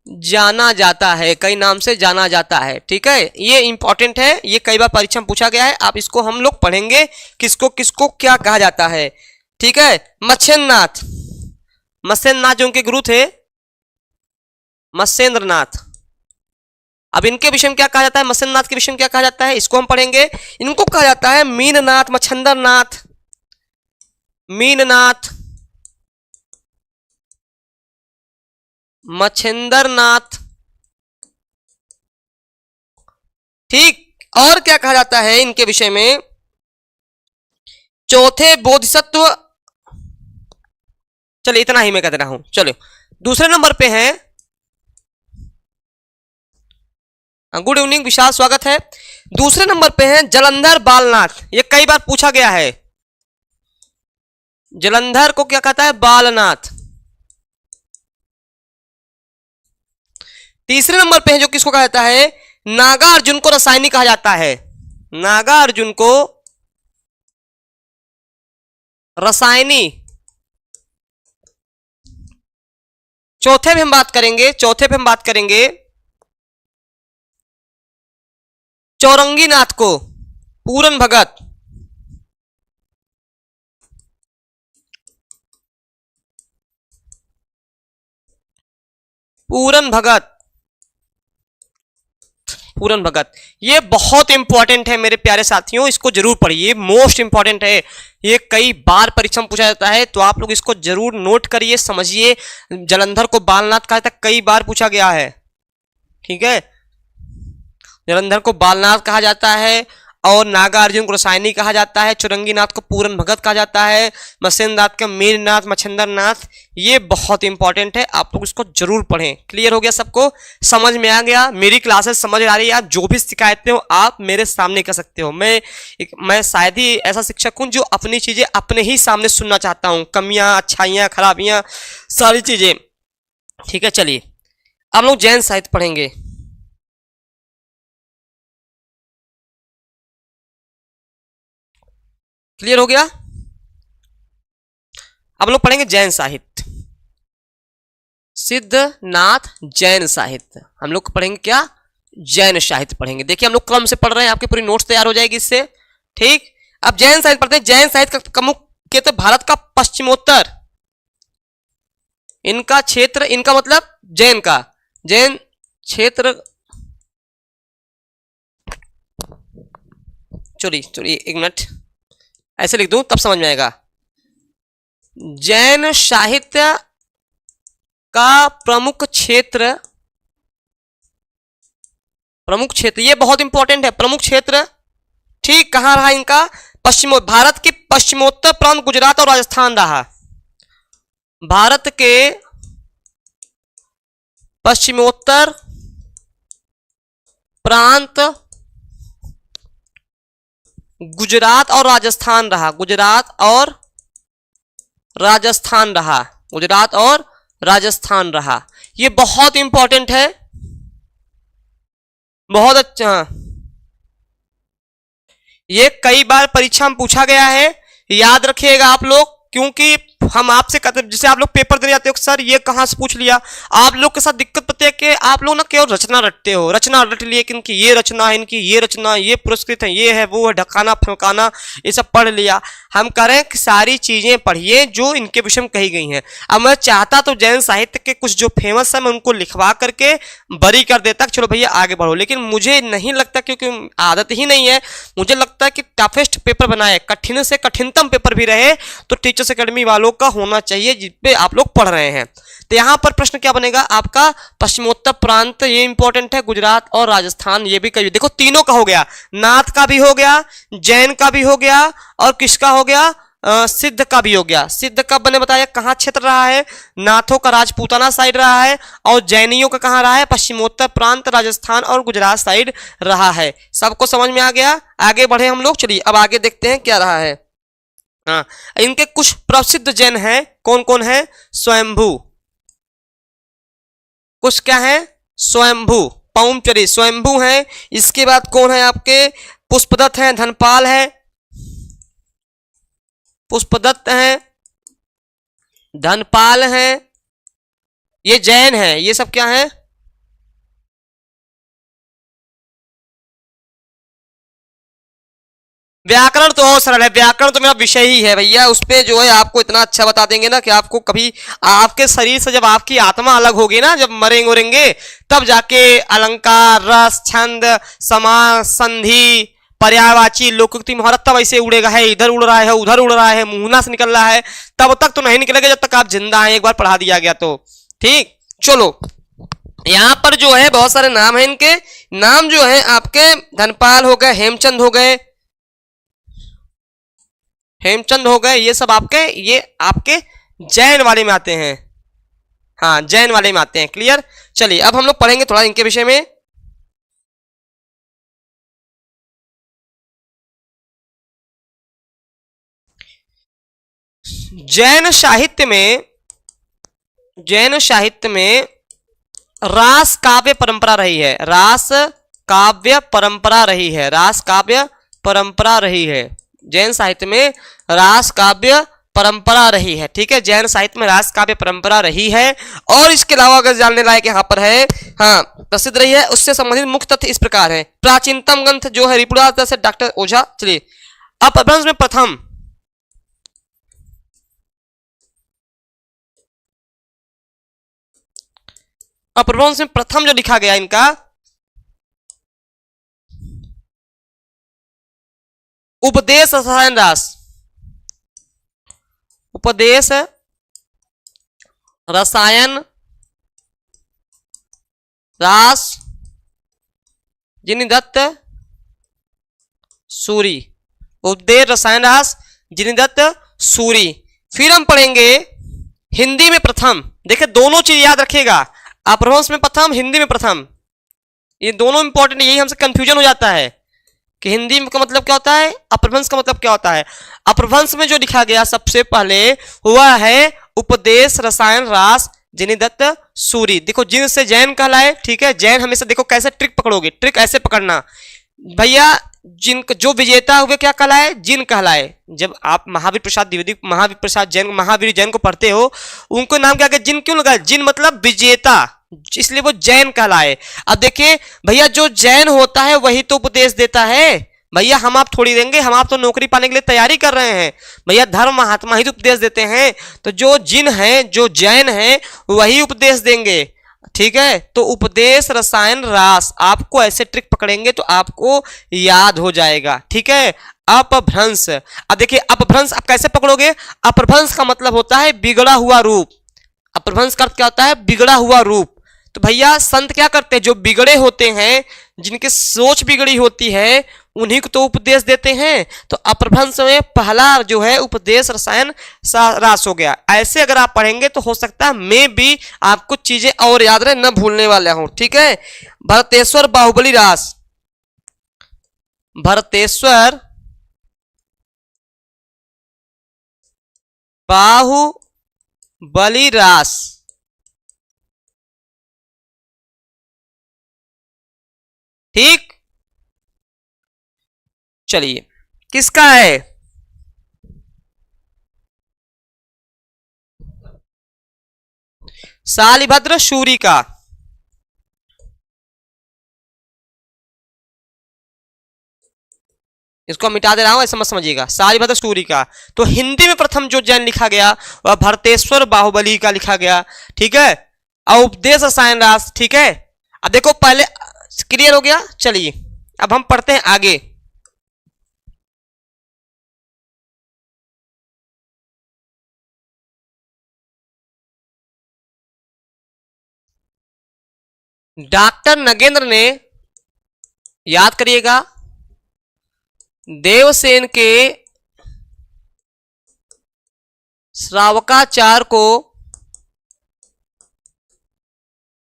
[SPEAKER 1] जाना जाता है, कई नाम से जाना जाता है, ठीक है। ये इंपॉर्टेंट है, ये कई बार परीक्षा में पूछा गया है, आप इसको हम लोग पढ़ेंगे किसको किसको क्या कहा जाता है, ठीक है। मत्स्येंद्रनाथ, मत्स्येंद्रनाथ जो उनके गुरु थे मत्स्येंद्रनाथ, अब इनके विषय में क्या कहा जाता है, मत्स्येंद्रनाथ के विषय में क्या कहा जाता है इसको हम पढ़ेंगे। इनको कहा जाता है मीननाथ, मच्छंदरनाथ, मीननाथ, मच्छेंद्रनाथ, ठीक। और क्या कहा जाता है इनके विषय में, चौथे बोधिसत्व। चलिए इतना ही मैं कह रहा हूं। चलो दूसरे नंबर पे हैं, गुड इवनिंग विशाल, स्वागत है। दूसरे नंबर पे हैं जलंधर बालनाथ, ये कई बार पूछा गया है। जलंधर को क्या कहता है, बालनाथ। तीसरे नंबर पे है जो किसको कहा जाता है, नागार्जुन को रसायनी कहा जाता है, नागार्जुन को रसायनी। चौथे पे हम बात करेंगे, चौथे पे हम बात करेंगे चौरंगीनाथ को, पूरन भगत, पूरन भगत, पूरन भगत। ये बहुत इंपॉर्टेंट है मेरे प्यारे साथियों, इसको जरूर पढ़िए, मोस्ट इंपॉर्टेंट है। ये कई बार परीक्षा में पूछा जाता है, तो आप लोग इसको जरूर नोट करिए, समझिए। जलंधर को बालनाथ कहा जाता है, कई बार पूछा गया है, ठीक है। जलंधर को बालनाथ कहा जाता है, और नागार्जुन को रसायनी कहा जाता है, चुरंगीनाथ को पूरन भगत कहा जाता है, मत्स्यनाथ का मीरनाथ, मच्छिंद्रनाथ। ये बहुत इंपॉर्टेंट है, आप लोग इसको जरूर पढ़ें। क्लियर हो गया सबको, समझ में आ गया? मेरी क्लासेस समझ आ रही है? आप जो भी शिकायतें हो आप मेरे सामने कर सकते हो। मैं शायद ही ऐसा शिक्षक हूं जो अपनी चीजें अपने ही सामने सुनना चाहता हूं, कमियां, अच्छाइयां, खराबियां, सारी चीजें, ठीक है। चलिए अब लोग जैन साहित्य पढ़ेंगे। क्लियर हो गया? अब लोग पढ़ेंगे जैन साहित्य, सिद्धनाथ जैन साहित्य। हम लोग पढ़ेंगे क्या? जैन साहित्य पढ़ेंगे। देखिए हम लोग क्रम से पढ़ रहे हैं, आपकी पूरी नोट्स तैयार हो जाएगी इससे, ठीक। अब जैन साहित्य पढ़ते हैं। जैन साहित्य का मुख्य भारत का पश्चिमोत्तर, इनका क्षेत्र, इनका मतलब जैन का, जैन क्षेत्र, चलिए एक मिनट ऐसे लिख दूं तब समझ में आएगा। जैन साहित्य का प्रमुख क्षेत्र, ये बहुत इंपॉर्टेंट है, प्रमुख क्षेत्र, ठीक। कहां रहा इनका? भारत के पश्चिमोत्तर प्रांत गुजरात और राजस्थान रहा। भारत के पश्चिमोत्तर प्रांत गुजरात और राजस्थान रहा, गुजरात और राजस्थान रहा, गुजरात और राजस्थान रहा। ये बहुत इंपॉर्टेंट है, बहुत अच्छा। ये कई बार परीक्षा में पूछा गया है, याद रखिएगा आप लोग, क्योंकि हम आपसे कहते, जैसे आप लोग पेपर देने जाते हो, सर ये कहां से पूछ लिया। आप लोग के साथ दिक्कत पता है कि आप लोग ना केवल रचना रटते हो, रचना रट लिए कि इनकी ये रचना है, इनकी ये रचना, ये पुरस्कृत है, ये है, वो है, ढकाना फमकाना, ये सब पढ़ लिया। हम कह रहे हैं कि सारी चीजें पढ़िए जो इनके विषय में कही गई हैं। अब मैं चाहता तो जैन साहित्य के कुछ जो फेमस है मैं उनको लिखवा करके बरी कर देता, चलो भैया आगे बढ़ो, लेकिन मुझे नहीं लगता, क्योंकि आदत ही नहीं है। मुझे लगता है कि टफेस्ट पेपर बनाए, कठिन से कठिनतम पेपर भी रहे तो टीचर्स एकेडमी वालों का होना चाहिए, जिस पे आप लोग पढ़ रहे हैं। तो यहां पर प्रश्न क्या बनेगा आपका? पश्चिमोत्तर प्रांत, ये इंपॉर्टेंट है, गुजरात और राजस्थान, ये भी कहिए। देखो तीनों का हो गया, नाथ का भी हो गया, जैन का भी हो गया, और किसका हो गया? सिद्ध का भी हो गया। सिद्ध कब बने बताया? कहां क्षेत्र रहा है? नाथों का राजपूताना साइड रहा है, और जैनियों का कहां रहा है? पश्चिमोत्तर प्रांत, राजस्थान और गुजरात साइड रहा है। सबको समझ में आ गया? आगे बढ़े हम लोग, चलिए अब आगे देखते हैं क्या रहा है। हाँ, इनके कुछ प्रसिद्ध जैन हैं, कौन कौन है? स्वयंभू, कुछ क्या है? स्वयंभू, पौमचरी स्वयंभू है। इसके बाद कौन है आपके? पुष्पदत्त है, धनपाल है, पुष्पदत्त है, धनपाल है, ये जैन है। ये सब क्या है? व्याकरण तो और सरल है, व्याकरण तो मेरा विषय ही है भैया, उस पे जो है आपको इतना अच्छा बता देंगे ना कि आपको कभी, आपके शरीर से जब आपकी आत्मा अलग होगी ना, जब मरेंगे उरेंगे, तब जाके अलंकार, रस, छंद, समास, संधि, पर्यायवाची, लोकोक्ति, मुहावरा तब ऐसे उड़ेगा, है इधर उड़ रहा है, उधर उड़ रहा है, मुंहना से निकल रहा है, तब तक तो नहीं निकलेगा जब तक आप जिंदा हैं, एक बार पढ़ा दिया गया तो, ठीक। चलो यहां पर जो है बहुत सारे नाम है, इनके नाम जो है आपके धनपाल हो गए, हेमचंद हो गए, हेमचंद हो गए, ये सब आपके, ये आपके जैन वाले में आते हैं। हाँ जैन वाले में आते हैं। क्लियर? चलिए अब हम लोग पढ़ेंगे थोड़ा इनके विषय में। जैन साहित्य में, जैन साहित्य में रास काव्य परंपरा रही है, रास काव्य परंपरा रही है, रास काव्य परंपरा रही है। जैन साहित्य में रास काव्य परंपरा रही है, ठीक है। जैन साहित्य में रास काव्य परंपरा रही है। और इसके अलावा अगर जानने लायक यहां पर है, हाँ प्रसिद्ध रही है, उससे संबंधित मुख्य तथ्य इस प्रकार है। प्राचीनतम ग्रंथ जो है रिपुदास से डॉक्टर ओझा। चलिए अब अपभ्रंश में प्रथम, अपभ्रंश में प्रथम जो लिखा गया इनका, उपदेश रसायन रास, उपदेश रसायन रास जिनिदत्त सूरी, उपदेश रसायन रास जिनिदत्त सूरी। फिर हम पढ़ेंगे हिंदी में प्रथम। देखिए दोनों चीज याद रखिएगा, अपभ्रंश में प्रथम, हिंदी में प्रथम, ये दोनों इंपॉर्टेंट। यही हमसे कंफ्यूजन हो जाता है कि हिंदी का मतलब क्या होता है, अपभ्रंश का मतलब क्या होता है। अपभ्रंश में जो लिखा गया सबसे पहले हुआ है उपदेश रसायन रास जिनिदत्त सूरी। देखो जिन से जैन कहलाए, ठीक है। जैन हमेशा देखो कैसे ट्रिक पकड़ोगे, ट्रिक ऐसे पकड़ना भैया, जिन जो विजेता हुए क्या कहलाए, जिन कहलाए। जब आप महावीर प्रसाद द्विवेदी, महावीर प्रसाद जैन, महावीर जैन को पढ़ते हो, उनको नाम क्या, जिन क्यों लगा, जिन मतलब विजेता, इसलिए वो जैन कहलाए। अब देखिए भैया जो जैन होता है वही तो उपदेश देता है भैया, हम आप थोड़ी देंगे, हम आप तो नौकरी पाने के लिए तैयारी कर रहे हैं भैया, धर्म महात्मा ही तो उपदेश देते हैं। तो जो जिन है, जो जैन है, वही उपदेश देंगे, ठीक है। तो उपदेश रसायन रास, आपको ऐसे ट्रिक पकड़ेंगे तो आपको याद हो जाएगा, ठीक है। अपभ्रंश, अब देखिए अपभ्रंश आप कैसे पकड़ोगे, अपभ्रंश का मतलब होता है बिगड़ा हुआ रूप। अपभ्रंश का अर्थ क्या होता है, बिगड़ा हुआ रूप। तो भैया संत क्या करते हैं, जो बिगड़े होते हैं, जिनकी सोच बिगड़ी होती है, उन्हीं को तो उपदेश देते हैं। तो अपभ्रंश में पहला जो है उपदेश रसायन रास हो गया। ऐसे अगर आप पढ़ेंगे तो हो सकता है मैं भी आपको चीजें और याद रहे, न भूलने वाला हूं, ठीक है। भरतेश्वर बाहुबली रास, भरतेश्वर बाहुबली रास, ठीक। चलिए किसका है, शालिभद्र सूरी का। इसको मिटा दे रहा हूं, ऐसा मत समझिएगा, शालिभद्र सूरी का। तो हिंदी में प्रथम जो जैन लिखा गया वह भरतेश्वर बाहुबली का लिखा गया, ठीक है। और उपदेश रसायन रास, ठीक है। अब देखो पहले क्लियर हो गया, चलिए अब हम पढ़ते हैं आगे। डॉक्टर नगेंद्र ने, याद करिएगा, देवसेन के श्रावकाचार को,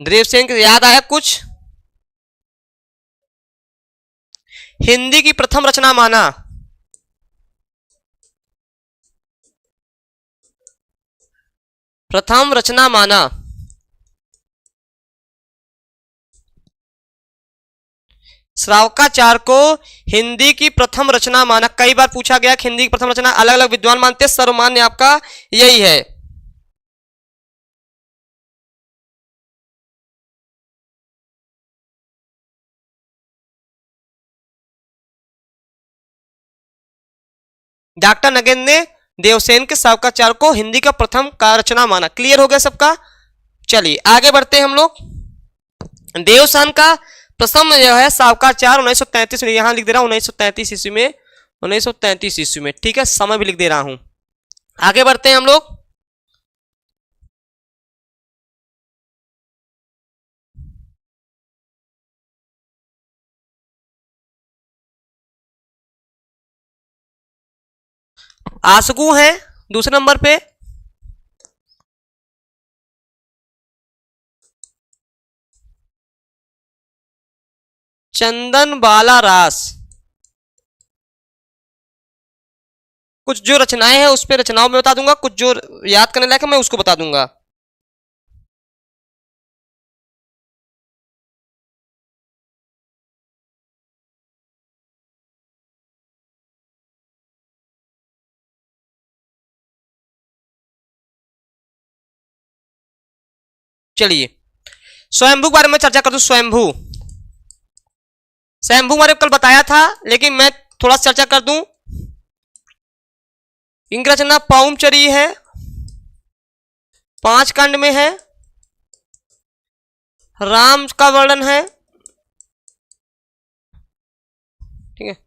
[SPEAKER 1] देवसेन के याद आया कुछ, हिंदी की प्रथम रचना माना। प्रथम रचना माना। श्रावकाचार को हिंदी की प्रथम रचना माना। कई बार पूछा गया कि हिंदी की प्रथम रचना अलग अलग विद्वान मानते, सर्वमान्य आपका यही है। डॉक्टर नगेंद्र ने देवसेन के श्रावकाचार को हिंदी का प्रथम रचना माना। क्लियर हो गया सबका। चलिए आगे बढ़ते हैं हम लोग। देवसेन का प्रथम जो है श्रावकाचार 1933 में, यहां लिख दे रहा हूं 1933 ईस्वी में, 1933 ईस्वी में, ठीक है। समय भी लिख दे रहा हूं। आगे बढ़ते हैं हम लोग। आसगू है दूसरे नंबर पे, चंदन बाला रास। कुछ जो रचनाएं हैं उस पे रचनाओं में बता दूंगा, कुछ जो याद करने लायक है मैं उसको बता दूंगा। चलिए स्वयंभू के बारे में चर्चा कर दूं। स्वयंभू, स्वयंभू मैंने कल बताया था लेकिन मैं थोड़ा सा चर्चा कर दूं। इनकी रचना पाउमचरी है, 5 खंड में है। राम का वर्णन है, ठीक है।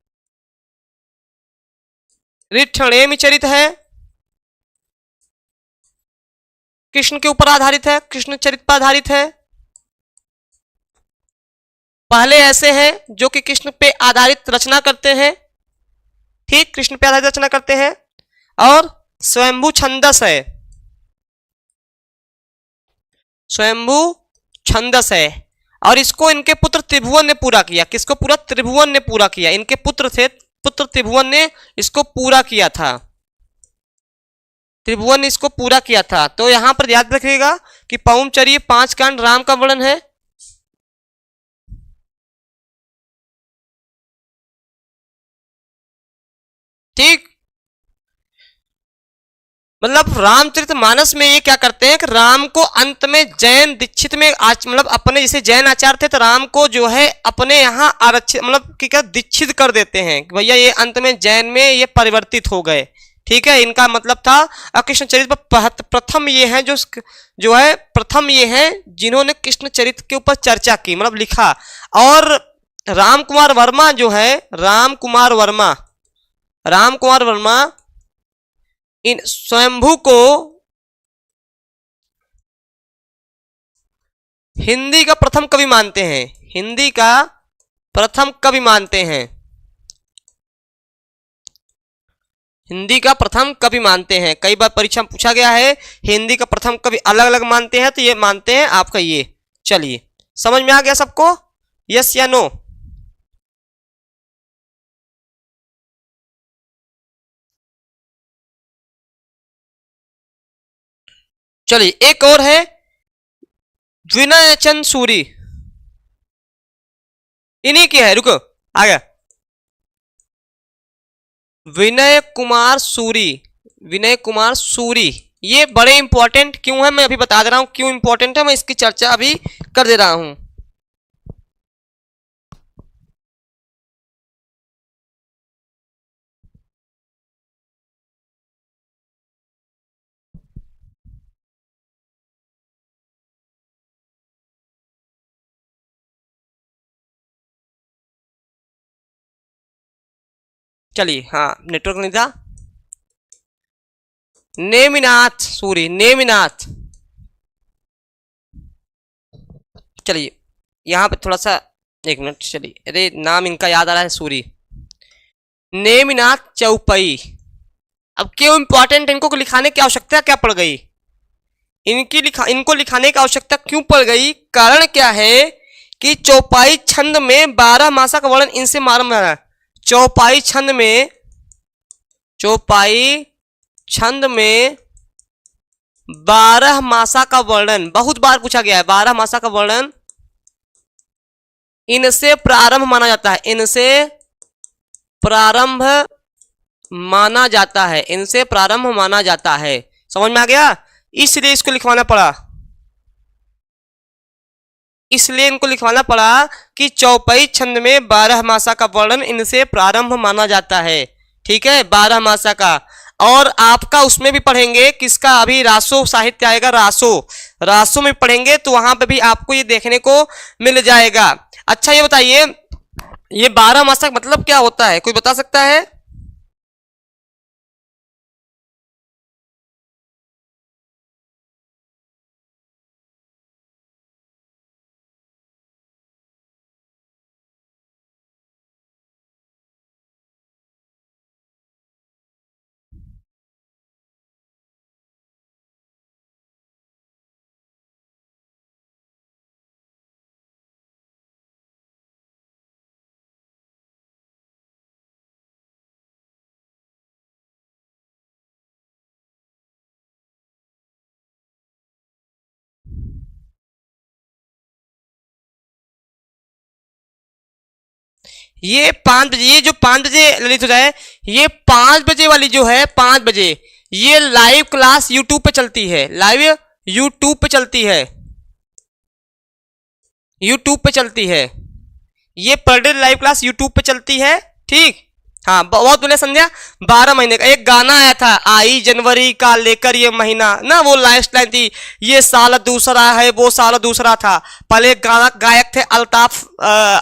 [SPEAKER 1] ऋष्णेमि चरित है, कृष्ण के ऊपर आधारित है, कृष्ण चरित पर आधारित है। पहले ऐसे हैं जो कि कृष्ण पे आधारित रचना करते हैं, ठीक, कृष्ण पे आधारित रचना करते हैं। और स्वयंभू छंदस है, स्वयंभू छंदस है, और इसको इनके पुत्र त्रिभुवन ने पूरा किया। किसको पूरा? त्रिभुवन ने पूरा किया। इनके पुत्र थे, पुत्र त्रिभुवन ने इसको पूरा किया था, त्रिभुवन ने इसको पूरा किया था। तो यहां पर याद रखिएगा कि पौमचर्य 5 कांड राम का वर्णन है, ठीक। मतलब रामचरितमानस में ये क्या करते हैं कि राम को अंत में जैन दीक्षित में मतलब अपने जैसे जैन आचार्य थे तो राम को जो है अपने यहाँ आरक्षित मतलब क्या दीक्षित कर देते हैं कि भैया ये अंत में जैन में ये परिवर्तित हो गए, ठीक है। इनका मतलब था कृष्ण चरित पर प्रथम ये है जो है प्रथम ये है जिन्होंने कृष्ण चरित के ऊपर चर्चा की, मतलब लिखा। और राम कुमार वर्मा जो है, राम कुमार वर्मा इन स्वयंभू को हिंदी का प्रथम कवि मानते हैं, हिंदी का प्रथम कवि मानते हैं, हिंदी का प्रथम कवि मानते हैं। कई बार परीक्षा में पूछा गया है हिंदी का प्रथम कवि अलग अलग मानते हैं, तो ये मानते हैं आपका ये। चलिए, समझ में आ गया सबको? यस या नो? चलिए, एक और है विनय चंद सूरी, इन्हीं की है, रुको आ गया, विनय कुमार सूरी, विनय कुमार सूरी। ये बड़े इंपॉर्टेंट क्यों है मैं अभी बता दे रहा हूं, क्यों इंपॉर्टेंट है मैं इसकी चर्चा अभी कर दे रहा हूं। चलिए, हाँ नेटवर्क नहीं था। नेमिनाथ सूरी, नेमिनाथ। चलिए यहां पे थोड़ा सा, एक मिनट, चलिए, अरे नाम इनका याद आ रहा है, सूरी, नेमिनाथ चौपई। अब क्यों इंपॉर्टेंट, इनको लिखाने की आवश्यकता क्या पड़ गई, इनको लिखाने की आवश्यकता क्यों पड़ गई? कारण क्या है कि चौपाई छंद में 12 मासा का वर्णन इनसे मालूम है। चौपाई छंद में 12 मासा का वर्णन बहुत बार पूछा गया है। 12 मासा का वर्णन इनसे प्रारंभ माना जाता है, इनसे प्रारंभ माना जाता है, इनसे प्रारंभ माना जाता है। समझ में आ गया? इसलिए इसको लिखवाना पड़ा, इसलिए इनको लिखवाना पड़ा कि चौपाई छंद में 12 मासा का वर्णन इनसे प्रारंभ माना जाता है, ठीक है, 12 मासा का। और आपका उसमें भी पढ़ेंगे किसका, अभी रासो साहित्य आएगा, रासो में पढ़ेंगे तो वहां पे भी आपको ये देखने को मिल जाएगा। अच्छा ये बताइए, ये 12 मासा मतलब क्या होता है, कोई बता सकता है? ये 5 बजे, ये जो 5 बजे ललित हो जाए, ये 5 बजे वाली जो है, 5 बजे ये लाइव क्लास यूट्यूब पे चलती है, लाइव यूट्यूब पे चलती है, यूट्यूब पे चलती है, ये per day live class YouTube पे चलती है, ठीक। हाँ बहुत बोले संध्या, 12 महीने का एक गाना आया था, आई जनवरी का लेकर ये महीना ना, वो लास्ट लाइन थी, ये साल दूसरा है वो साल दूसरा था। पहले गाना गायक थे अल्ताफ,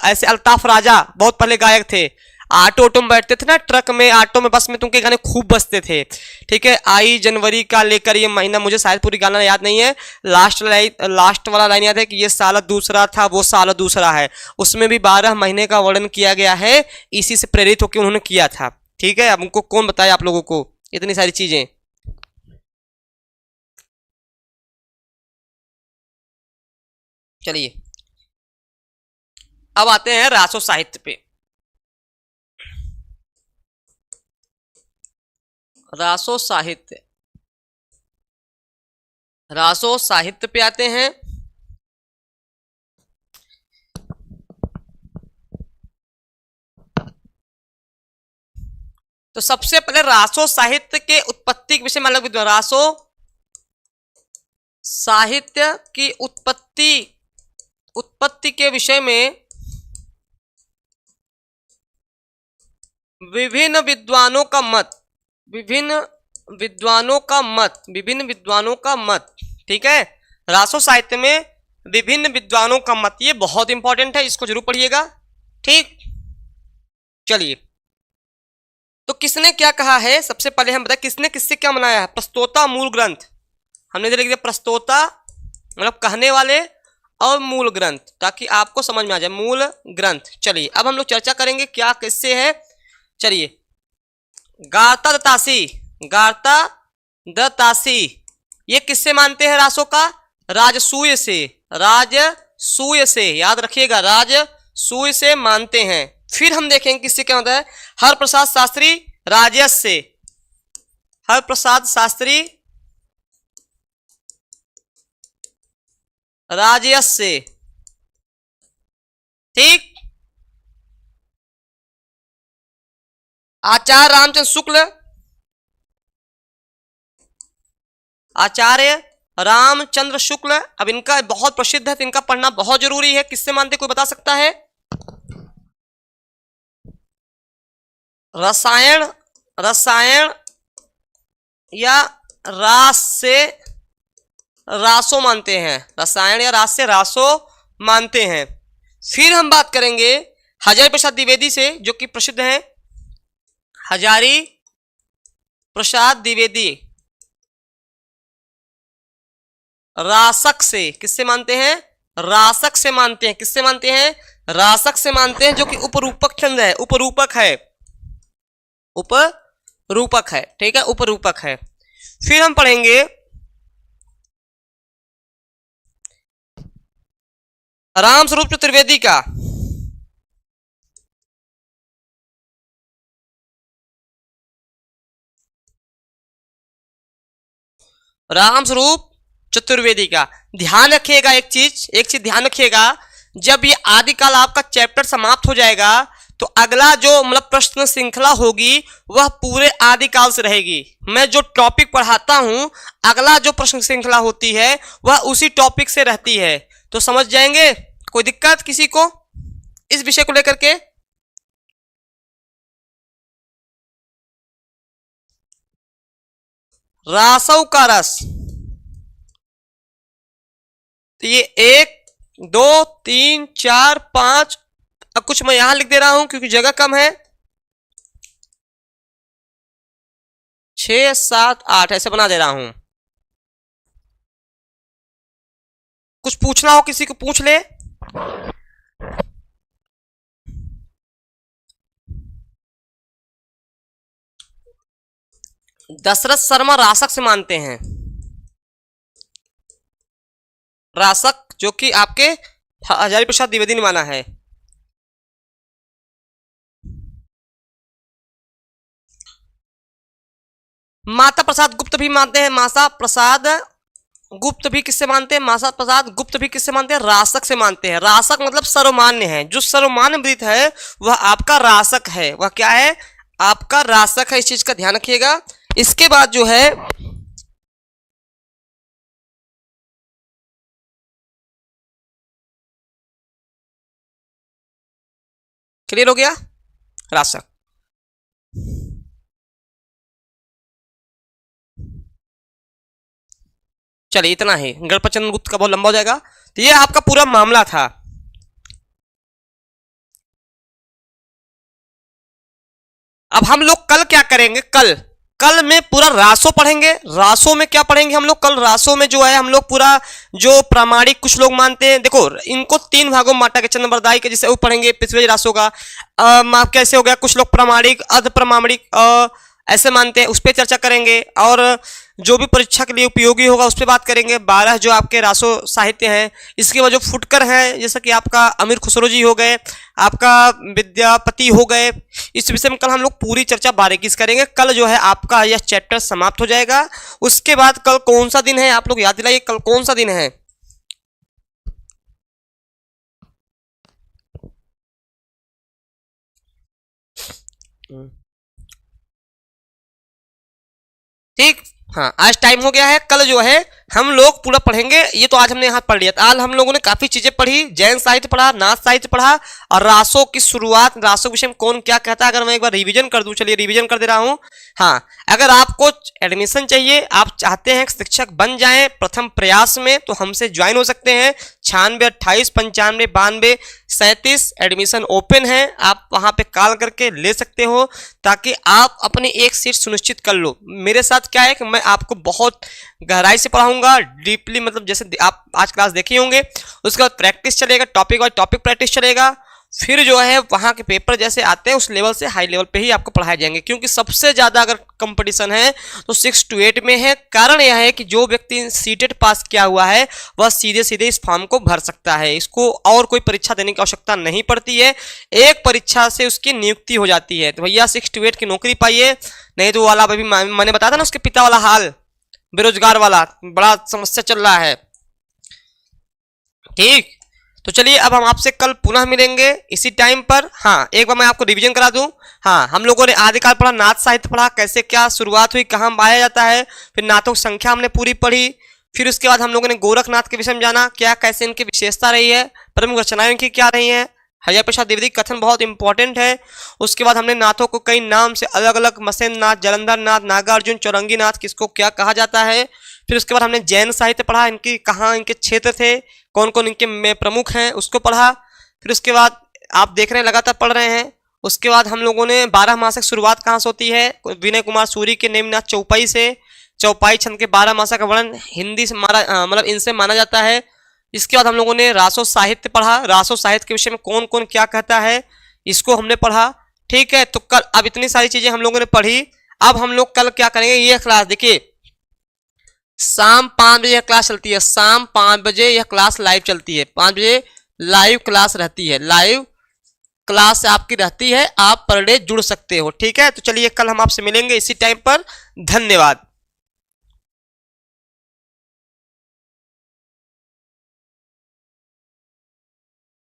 [SPEAKER 1] ऐसे अल्ताफ राजा बहुत पहले गायक थे। ऑटो ऑटो में बैठते थे ना, ट्रक में, ऑटो में, बस में, तुमके गाने खूब बजते थे। ठीक है, आई जनवरी का लेकर ये महीना, मुझे शायद पूरी गाना याद नहीं है, लास्ट वाला लाइन याद है कि ये साल दूसरा था, वो साल दूसरा है। उसमें भी 12 महीने का वर्णन किया गया है, इसी से प्रेरित होकर उन्होंने किया था। ठीक है, अब उनको कौन बताया आप लोगों को इतनी सारी चीजें। चलिए अब आते हैं रासो साहित्य पे। रासो साहित्य, रासो साहित्य पे आते हैं। तो सबसे पहले रासो साहित्य के उत्पत्ति के विषय में अलग, रासो साहित्य की उत्पत्ति के विषय में विभिन्न विद्वानों का मत, ठीक है। रासो साहित्य में विभिन्न विद्वानों का मत, ये बहुत इंपॉर्टेंट है, इसको जरूर पढ़िएगा। ठीक, चलिए तो किसने क्या कहा है, सबसे पहले हम बताएं किसने किससे क्या मनाया है। प्रस्तोता मूल ग्रंथ, हमने इधर लिख दिया प्रस्तोता मतलब कहने वाले, और मूल ग्रंथ, ताकि आपको समझ में आ जाए, मूल ग्रंथ। चलिए अब हम लोग चर्चा करेंगे क्या किससे है। चलिए, गार्ता दत्तासी ये किससे मानते हैं रासो का, राजसूय से, याद रखिएगा, राजसूय से मानते हैं। फिर हम देखेंगे किससे क्या होता है, हरप्रसाद शास्त्री राजस से, हरप्रसाद शास्त्री राजस से। ठीक, आचार्य रामचंद्र शुक्ल, अब इनका बहुत प्रसिद्ध है तो इनका पढ़ना बहुत जरूरी है। किससे मानते, कोई बता सकता है। रसायन या रास से रासो मानते हैं, रसायन या रास से रासो मानते हैं। फिर हम बात करेंगे हजारी प्रसाद द्विवेदी से, जो कि प्रसिद्ध हैं, हजारी प्रसाद द्विवेदी रासक से, किससे मानते हैं, रासक से मानते हैं। किससे मानते हैं, रासक से मानते हैं, जो कि उपरूपक छंद है, उपरूपक है। ठीक है, उपरूपक है। फिर हम पढ़ेंगे राम स्वरूप चतुर्वेदी का, राम स्वरूप चतुर्वेदी का। ध्यान रखिएगा एक चीज ध्यान रखिएगा, जब ये आदिकाल आपका चैप्टर समाप्त हो जाएगा तो अगला जो मतलब प्रश्न श्रृंखला होगी वह पूरे आदिकाल से रहेगी। मैं जो टॉपिक पढ़ाता हूं, अगला जो प्रश्न श्रृंखला होती है वह उसी टॉपिक से रहती है। तो समझ जाएंगे, कोई दिक्कत किसी को इस विषय को लेकर के। रासव का रस, तो ये 1 2 3 4 5, अब कुछ मैं यहां लिख दे रहा हूं क्योंकि जगह कम है, 6 7 8 ऐसे बना दे रहा हूं। कुछ पूछना हो किसी को पूछ ले। दशरथ शर्मा रासक से मानते हैं, रासक जो कि आपके हजारी प्रसाद द्विवेदी ने माना है। माता प्रसाद गुप्त भी मानते हैं, माता प्रसाद गुप्त भी किससे मानते हैं, माता प्रसाद गुप्त भी किससे मानते हैं, रासक से मानते हैं। रासक मतलब सर्वमान्य है, जो सर्वमान्य वृत्त है वह आपका रासक है, वह क्या है, आपका रासक है। इस चीज का ध्यान रखिएगा। इसके बाद जो है क्लियर हो गया, रासक। चलिए इतना ही, गणपत चंद्र गुप्त का बहुत लंबा हो जाएगा। तो ये आपका पूरा मामला था। अब हम लोग कल क्या करेंगे, कल में पूरा रासो पढ़ेंगे। रासो में क्या पढ़ेंगे हम लोग, कल रासो में जो है हम लोग पूरा जो प्रामाणिक कुछ लोग मानते हैं, देखो इनको 3 भागों में बांटा के चंद्रबरदाई के जैसे वो पढ़ेंगे पिछले रासो का। माफ कैसे हो गया, कुछ लोग प्रामाणिक अर्ध प्रामाणिक ऐसे मानते हैं, उस पर चर्चा करेंगे। और जो भी परीक्षा के लिए उपयोगी होगा उस पर बात करेंगे। 12 जो आपके रासो साहित्य हैं, इसके बाद जो फुटकर हैं जैसे कि आपका अमीर खुसरो जी हो गए, आपका विद्यापति हो गए, इस विषय में कल हम लोग पूरी चर्चा बारीकी से करेंगे। कल जो है आपका यह चैप्टर समाप्त हो जाएगा। उसके बाद कल कौन सा दिन है आप लोग याद दिलाइए, कल कौन सा दिन है? ठीक, हाँ आज टाइम हो गया है। कल जो है हम लोग पूरा पढ़ेंगे। ये तो आज हमने यहाँ पढ़ लिया था। आज हम लोगों ने काफी चीजें पढ़ी, जैन साहित्य पढ़ा, नाथ साहित्य पढ़ा और रासों की शुरुआत, रासों के विषय में कौन क्या कहता है। अगर मैं एक बार रिवीजन कर दूं, चलिए रिवीजन कर दे रहा हूं। हाँ, अगर आपको एडमिशन चाहिए, आप चाहते हैं शिक्षक बन जाएं प्रथम प्रयास में, तो हमसे ज्वाइन हो सकते हैं। 96 28 95 92 37 एडमिशन ओपन है। आप वहां पे कॉल करके ले सकते हो ताकि आप अपनी एक सीट सुनिश्चित कर लो। मेरे साथ क्या है कि मैं आपको बहुत गहराई से पढ़ाऊंगा, डीपली, मतलब जैसे आप आज क्लास देखे होंगे। उसके बाद प्रैक्टिस चलेगा, टॉपिक वाइज टॉपिक प्रैक्टिस चलेगा। फिर जो है वहां के पेपर जैसे आते हैं उस लेवल से हाई लेवल पे ही आपको पढ़ाए जाएंगे, क्योंकि सबसे ज्यादा अगर कंपटीशन है तो 6 to 8 में है। कारण यह है कि जो व्यक्ति सीटेट पास किया हुआ है वह सीधे सीधे इस फॉर्म को भर सकता है, इसको और कोई परीक्षा देने की आवश्यकता नहीं पड़ती है। एक परीक्षा से उसकी नियुक्ति हो जाती है। तो भैया 6 to 8 की नौकरी पाइए, नहीं तो वाला अभी मैंने बताया था ना उसके पिता वाला हाल, बेरोजगार वाला, बड़ा समस्या चल रहा है। ठीक, तो चलिए अब हम आपसे कल पुनः मिलेंगे इसी टाइम पर। हाँ, एक बार मैं आपको रिवीजन करा दूं। हाँ, हम लोगों ने आदिकाल पढ़ा, नाथ साहित्य पढ़ा, कैसे क्या शुरुआत हुई, कहाँ पाया जाता है, फिर नाथों की संख्या हमने पूरी पढ़ी। फिर उसके बाद हम लोगों ने गोरखनाथ के विषय में जाना, क्या कैसे इनकी विशेषता रही है, प्रमुख रचनाएं इनकी क्या रही हैं। हरिहर प्रसाद द्विवेदी कथन बहुत इंपॉर्टेंट है। उसके बाद हमने नाथों को कई नाम से अलग अलग, मसेन नाथ, जलंधर नाथ, नागार्जुन, चौरंगी नाथ, किसको क्या कहा जाता है। फिर उसके बाद हमने जैन साहित्य पढ़ा, इनकी कहाँ इनके क्षेत्र थे, कौन कौन इनके में प्रमुख हैं, उसको पढ़ा। फिर उसके बाद आप देख रहे हैं लगातार पढ़ रहे हैं। उसके बाद हम लोगों ने 12 मासिक शुरुआत कहाँ से होती है, विनय कुमार सूरी के नेमिनाथ चौपाई से। चौपाई छंद के 12 मासा का वर्णन हिंदी से मतलब इनसे माना जाता है। इसके बाद हम लोगों ने रासो साहित्य पढ़ा, रासो साहित्य के विषय में कौन कौन क्या कहता है, इसको हमने पढ़ा। ठीक है, तो कल अब इतनी सारी चीजें हम लोगों ने पढ़ी। अब हम लोग कल क्या करेंगे, ये क्लास देखिए शाम 5 बजे यह क्लास चलती है। शाम 5 बजे यह क्लास लाइव चलती है। 5 बजे लाइव क्लास रहती है, लाइव क्लास आपकी रहती है, आप पर डे जुड़ सकते हो। ठीक है, तो चलिए कल हम आपसे मिलेंगे इसी टाइम पर। धन्यवाद।